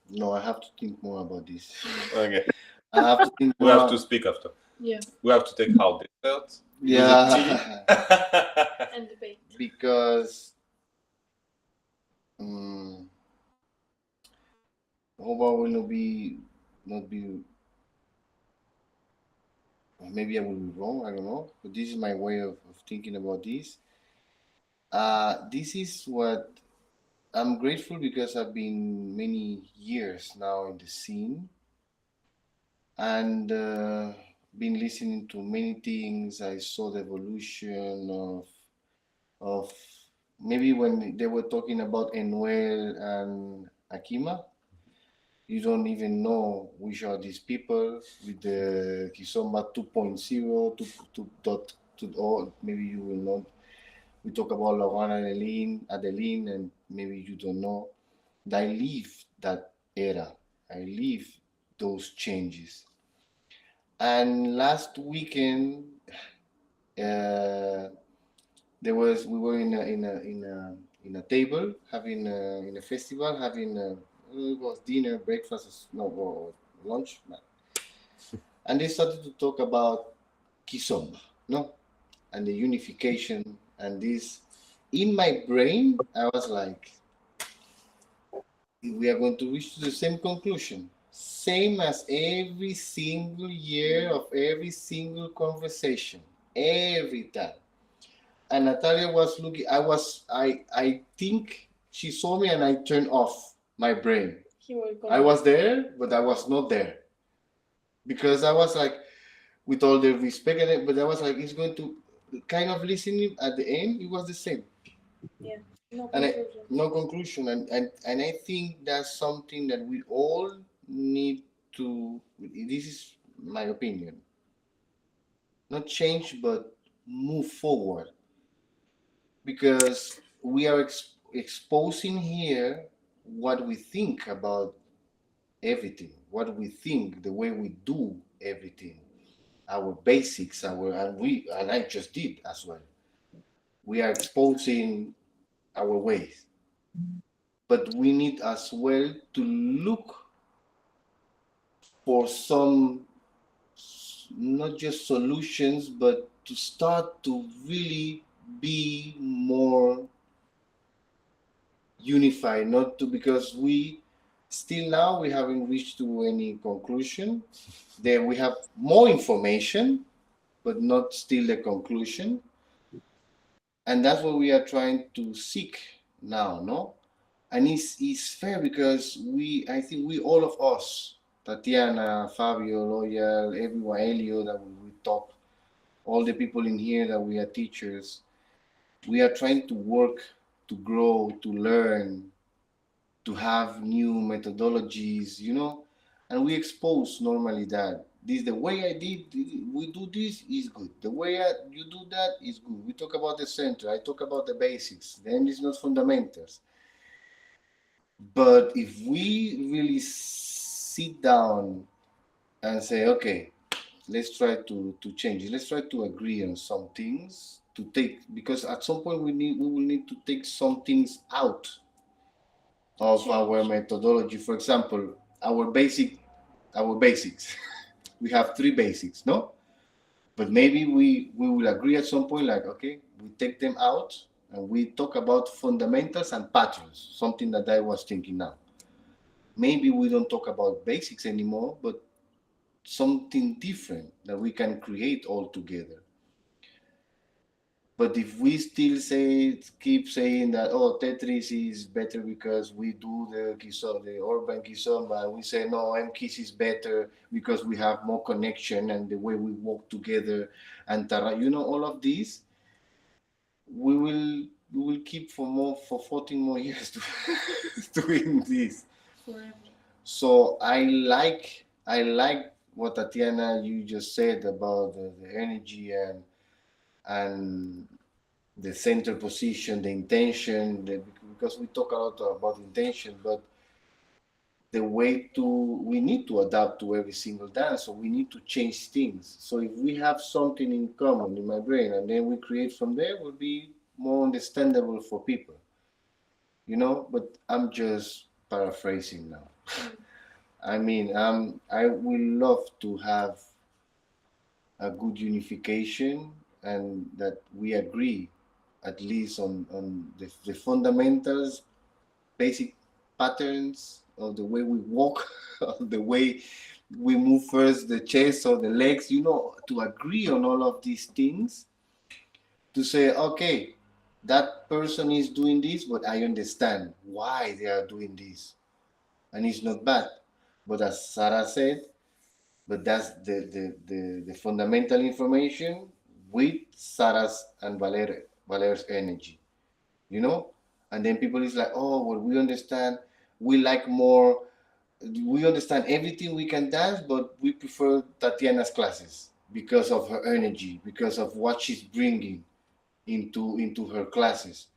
No, I have to think more about this. Okay. I have to think We more. have to speak after. Yeah. We have to take out dessert. Yeah. And debate. Because Hoba will not be, maybe I will be wrong, I don't know, but this is my way of thinking about this. This is what I'm grateful, because I've been many years now in the scene, and been listening to many things. I saw the evolution of maybe when they were talking about Enuel and Akima, you don't even know which are these people with the Kisomba 2.0 or maybe you will not. We talk about Laurent and Adeline, and maybe you don't know. I live that era. I live those changes. And last weekend, we were in a table having in a festival having it was dinner, breakfast, no, or lunch, and they started to talk about Kizomba, no, and the unification and this. In my brain, I was like, we are going to reach to the same conclusion, same as every single year of every single conversation, every time. And Natalia was looking. I think she saw me, and I turned off my brain. I was there, but I was not there because I was like, with all the respect, but I was like, it's going to kind of listening at the end. It was the same. Yeah. No And conclusion. no conclusion, and I think that's something that we all need to. This is my opinion. Not change, but move forward, because we are exposing here what we think about everything, what we think, the way we do everything, our basics, and I just did as well. We are exposing our ways, but we need as well to look for some, not just solutions, but to start to really be more unified, not to, because we still now we haven't reached to any conclusion. There we have more information, but not still the conclusion. And that's what we are trying to seek now, no? And it's fair because I think we, all of us, Tatiana, Fabio, Loyal, everyone, Elio, that we talk, all the people in here that we are teachers, we are trying to work, to grow, to learn, to have new methodologies, and we expose normally that this, the way I did, we do this is good. The way you do that is good. We talk about the center. I talk about the basics. Then it's not fundamentals. But if we really sit down and say, okay, let's try to change it. Let's try to agree on some things to take, because at some point we will need to take some things out of our methodology. For example, our basics. We have 3 basics, no? But maybe we will agree at some point, like, okay, we take them out and we talk about fundamentals and patterns, something that I was thinking now. Maybe we don't talk about basics anymore, but something different that we can create all together. But if we still keep saying that, oh, Tetris is better because we do the urban Kizomba, and we say, no, MKIZ is better because we have more connection and the way we work together, and all of these, we will keep for 14 more years doing this. Forever. So I like what Tatiana you just said about the energy and the center position, the intention, because we talk a lot about intention, but the way we need to adapt to every single dance, so we need to change things. So if we have something in common in my brain, and then we create from there, will be more understandable for people, but I'm just paraphrasing now. I mean, I would love to have a good unification, and that we agree at least on the fundamentals, basic patterns of the way we walk, of the way we move first the chest or the legs, to agree on all of these things, to say, okay, that person is doing this, but I understand why they are doing this. And it's not bad. But as Sarah said, but that's the fundamental information with Sarah's and Val'R's energy, and then people is like, oh, well, we understand, we like more, we understand everything we can dance, but we prefer Tatiana's classes because of her energy, because of what she's bringing into her classes.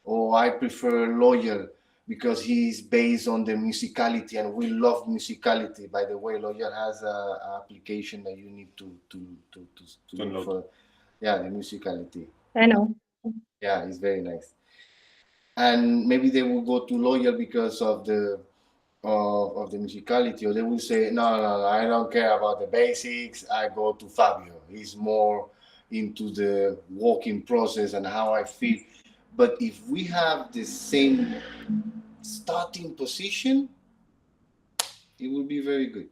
Or I prefer Loyal because he's based on the musicality, and we love musicality. By the way, Loyal has a application that you need to look for. Yeah, the musicality. I know. Yeah, it's very nice. And maybe they will go to Loyal because of the musicality, or they will say, no, I don't care about the basics. I go to Fabio. He's more into the walking process and how I feel. But if we have the same starting position, it will be very good.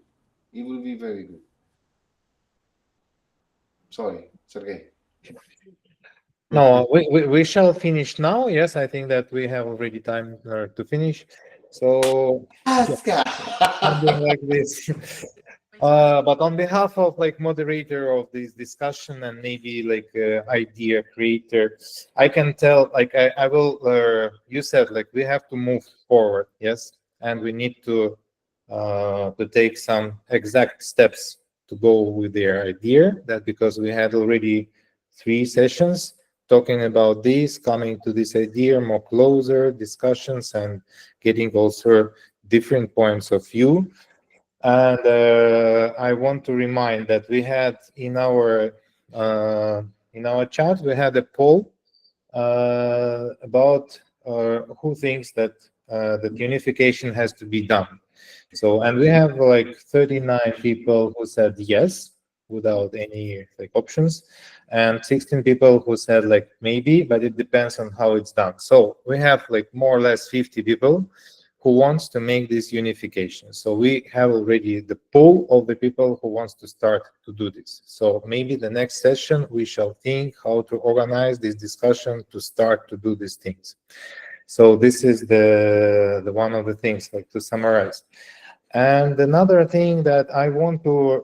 It will be very good. Sorry, Sergey. No, we shall finish now. Yes, I think that we have already time to finish. So something like this. But on behalf of like moderator of this discussion and maybe like idea creator, I can tell like I will. You said like we have to move forward, yes, and we need to take some exact steps to go with their idea. That because we had already 3 sessions talking about this, coming to this idea more closer discussions and getting also different points of view. And I want to remind that we had in our chat, we had a poll about who thinks that that unification has to be done. So, and we have like 39 people who said yes without any like options, and 16 people who said like maybe, but it depends on how it's done. So we have like more or less 50 people who wants to make this unification. So we have already the pool of the people who wants to start to do this. So maybe the next session we shall think how to organize this discussion to start to do these things. So this is the one of the things, like to summarize. And another thing that I want to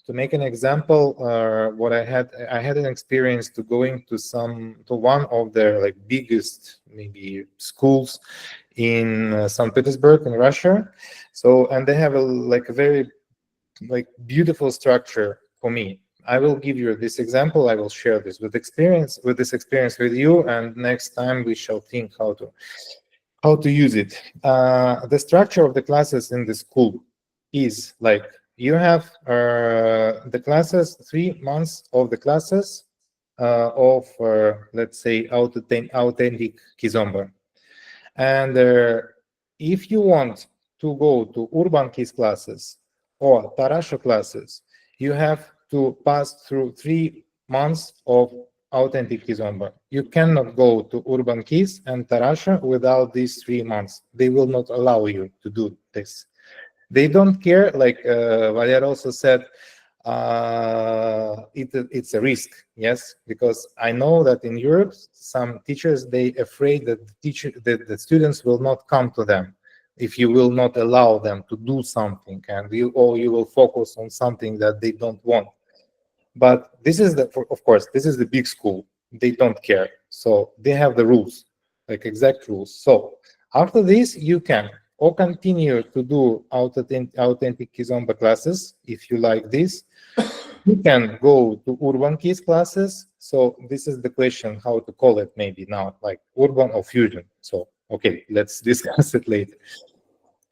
make an example, what I had an experience to going to one of their like biggest maybe schools in St. Petersburg in Russia. So, and they have a very like beautiful structure for me. I will give you this example. I will share this with this experience with you, and next time we shall think how to use it. The structure of the classes in the school is like you have the classes, 3 months of the classes of let's say authentic Kizomba. And if you want to go to urban KIZ classes or Tarasha classes, you have to pass through 3 months of authentic Kizomba. You cannot go to urban KIZ and Tarasha without these 3 months. They will not allow you to do this. They don't care, like Val'R also said, it's a risk, yes, because I know that in Europe some teachers, they afraid that the students will not come to them if you will not allow them to do something, and you will focus on something that they don't want. But this is of course this is the big school, they don't care, so they have the rules, like exact rules. So after this you can or continue to do authentic Kizomba classes if you like this. You can go to urban KIZ classes. So this is the question how to call it maybe now, like urban or fusion. So okay, let's discuss it later.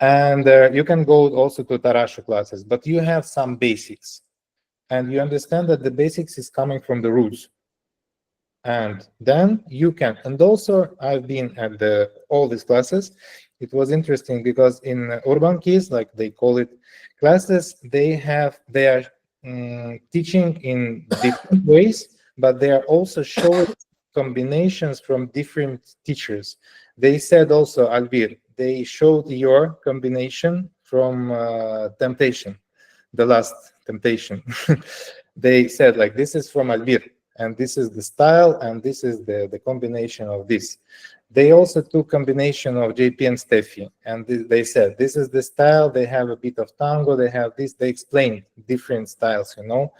And you can go also to Tarasha classes, but you have some basics, and you understand that the basics is coming from the roots. And then you can, and also I've been at all these classes. It was interesting because in urban KIZ, like they call it classes, they are teaching in different ways, but they are also showing combinations from different teachers. They said also, Albir, they showed your combination from Temptation, the last Temptation. They said like, this is from Albir, and this is the style, and this is the combination of this. They also took combination of JP and Steffi, and they said, this is the style, they have a bit of tango, they have this, they explained different styles, you know.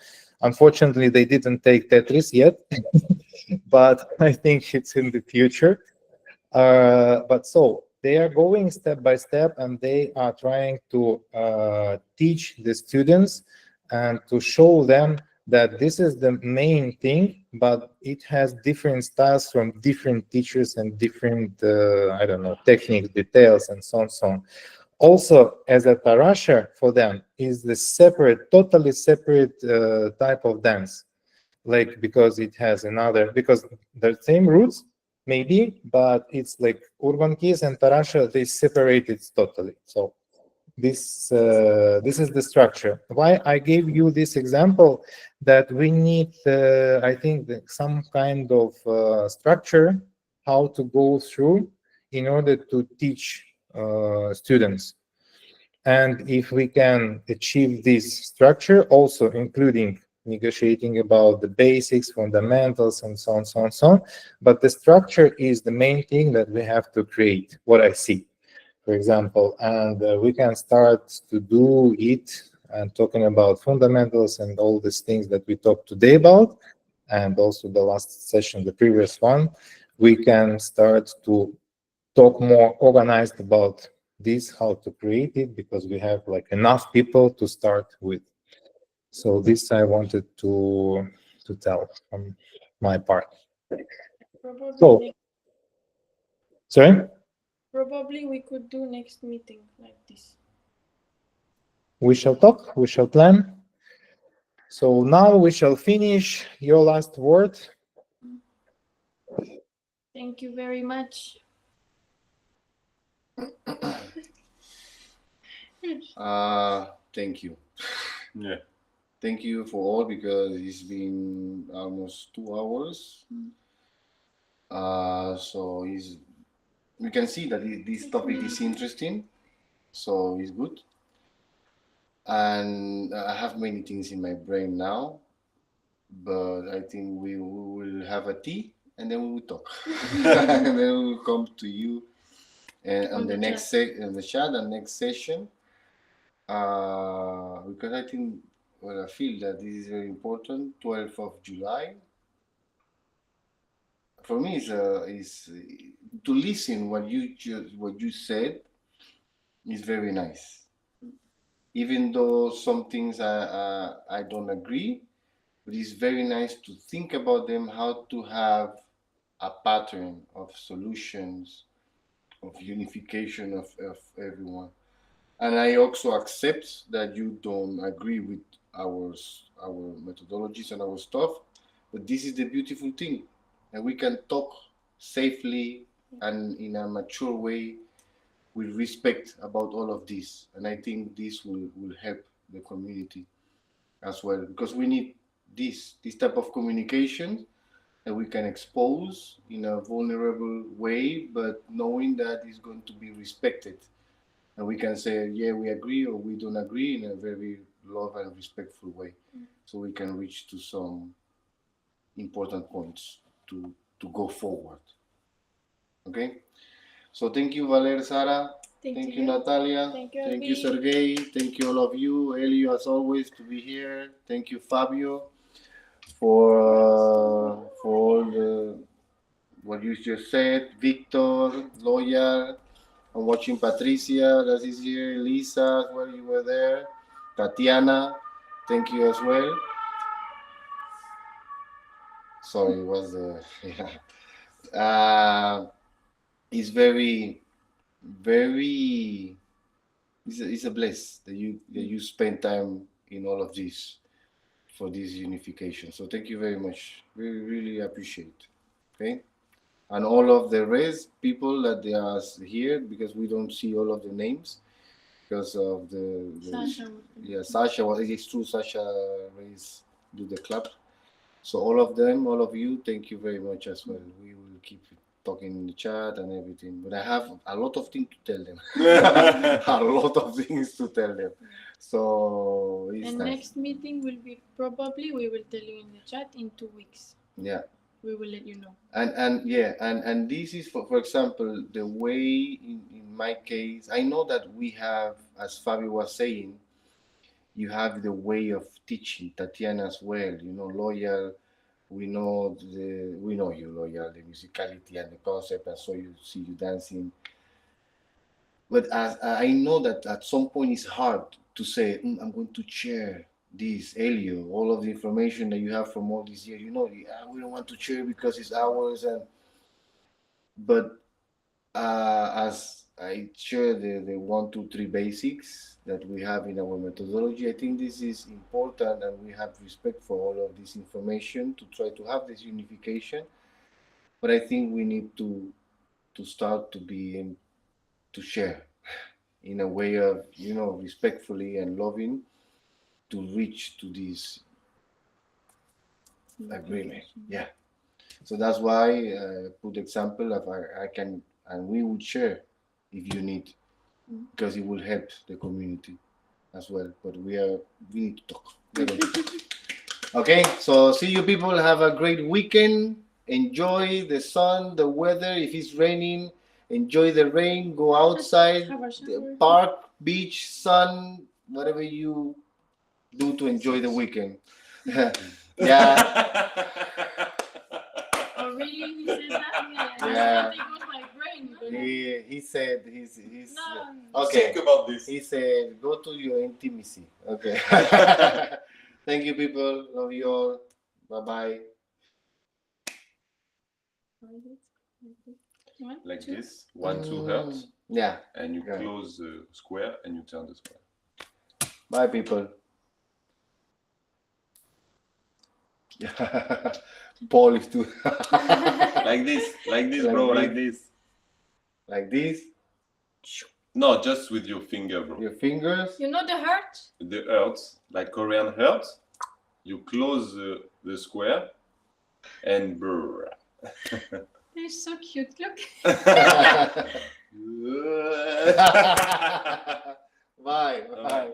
Unfortunately, they didn't take Tetris yet, but I think it's in the future. But so, they are going step by step, and they are trying to teach the students and to show them that this is the main thing, but it has different styles from different teachers and different, I don't know, techniques, details, and so on, so on. Also, as a tarasha for them is the separate, totally separate type of dance, like because it has another, because the same roots maybe, but it's like urban KIZ and tarasha, they separate it totally. So this is the structure. Why I gave you this example, that we need, I think, some kind of structure how to go through in order to teach students. And if we can achieve this structure, also including negotiating about the basics, fundamentals, and so on, so on, so on. But the structure is the main thing that we have to create, what I see, for example. And we can start to do it and talking about fundamentals and all these things that we talked today about, and also the last session, the previous one, we can start to talk more organized about this, how to create it, because we have like enough people to start with. So this I wanted to tell from my part. Probably, So, sorry? probably we could do next meeting like this. We shall talk, we shall plan. So now we shall finish. Your last word. Thank you very much. Thank you. Yeah. Thank you for all, because it's been almost 2 hours. So we can see that this topic is interesting, so it's good. And I have many things in my brain now, but I think we will have a tea and then we will talk. And then we will come to you and on the next in the chat and next session. Because I think, well, I feel that this is very important. 12th of July. For me, is to listen what you said is very nice. Even though some things I don't agree, but it's very nice to think about them, how to have a pattern of solutions, of unification of everyone. And I also accept that you don't agree with our methodologies and our stuff, but this is the beautiful thing, and we can talk safely and in a mature way with respect about all of this. And I think this will help the community as well, because we need this type of communication that we can expose in a vulnerable way, but knowing that it's going to be respected. And we can say, yeah, we agree or we don't agree in a very love and respectful way. So we can reach to some important points to go forward. Okay? So thank you, Val'R, Sara. Thank you, Natalia. Thank you, Sergey. Thank you, all of you. Elio, as always, to be here. Thank you, Fabio, for all the what you just said. Victor, Loyal. I'm watching Patricia, that is here. Lisa, as well, you were there. Tatiana, thank you as well. Sorry, it was yeah. It's very, very. It's a bless that you spend time in all of this for this unification. So thank you very much. We really appreciate. Okay. And all of the rest people that they are here, because we don't see all of the names because of the Sasha. Yeah, Sasha. Well, it's true. Sasha raised do the club. So all of them, all of you, thank you very much as well. We will keep talking in the chat and everything. But I have a lot of things to tell them. A lot of things to tell them. So it's And nice. next meeting will be probably, we will tell you in the chat, in 2 weeks. Yeah. We will let you know. And this is for example, the way in my case, I know that we have, as Fabio was saying, you have the way of teaching, Tatiana as well, Loyal. We know you, Loyal, the musicality and the concept, and so you see you dancing. But as I know that at some point it's hard to say, I'm going to share this, Elio, all of the information that you have from all these years, we don't want to share because it's ours, but as I share the 1, 2, 3 basics that we have in our methodology, I think this is important, and we have respect for all of this information to try to have this unification. But I think we need to start to be to share in a way of respectfully and loving to reach to this agreement. Yeah. So that's why I put the example of I can, and we would share if you need, because it will help the community as well. But we need to talk. Okay, so see you people. Have a great weekend. Enjoy the sun, the weather. If it's raining, enjoy the rain. Go outside, the park, beach, sun, whatever you do to enjoy the weekend. Yeah. Oh, really? He said that? Yeah. I think it was my brain. He said he's No. okay. Think about this. He said go to your intimacy. Okay. Thank you, people. Love you all. Bye bye. Like this, 1, 2 hertz, Yeah. and you Yeah. close the square and you turn the square. Bye, people. Paul is too. Like this, bro, like this. Like this. No, just with your finger, bro. Your fingers. You know the heart? The hertz, like Korean hertz, you close the square and brr. He's so cute. Look. Bye. Bye.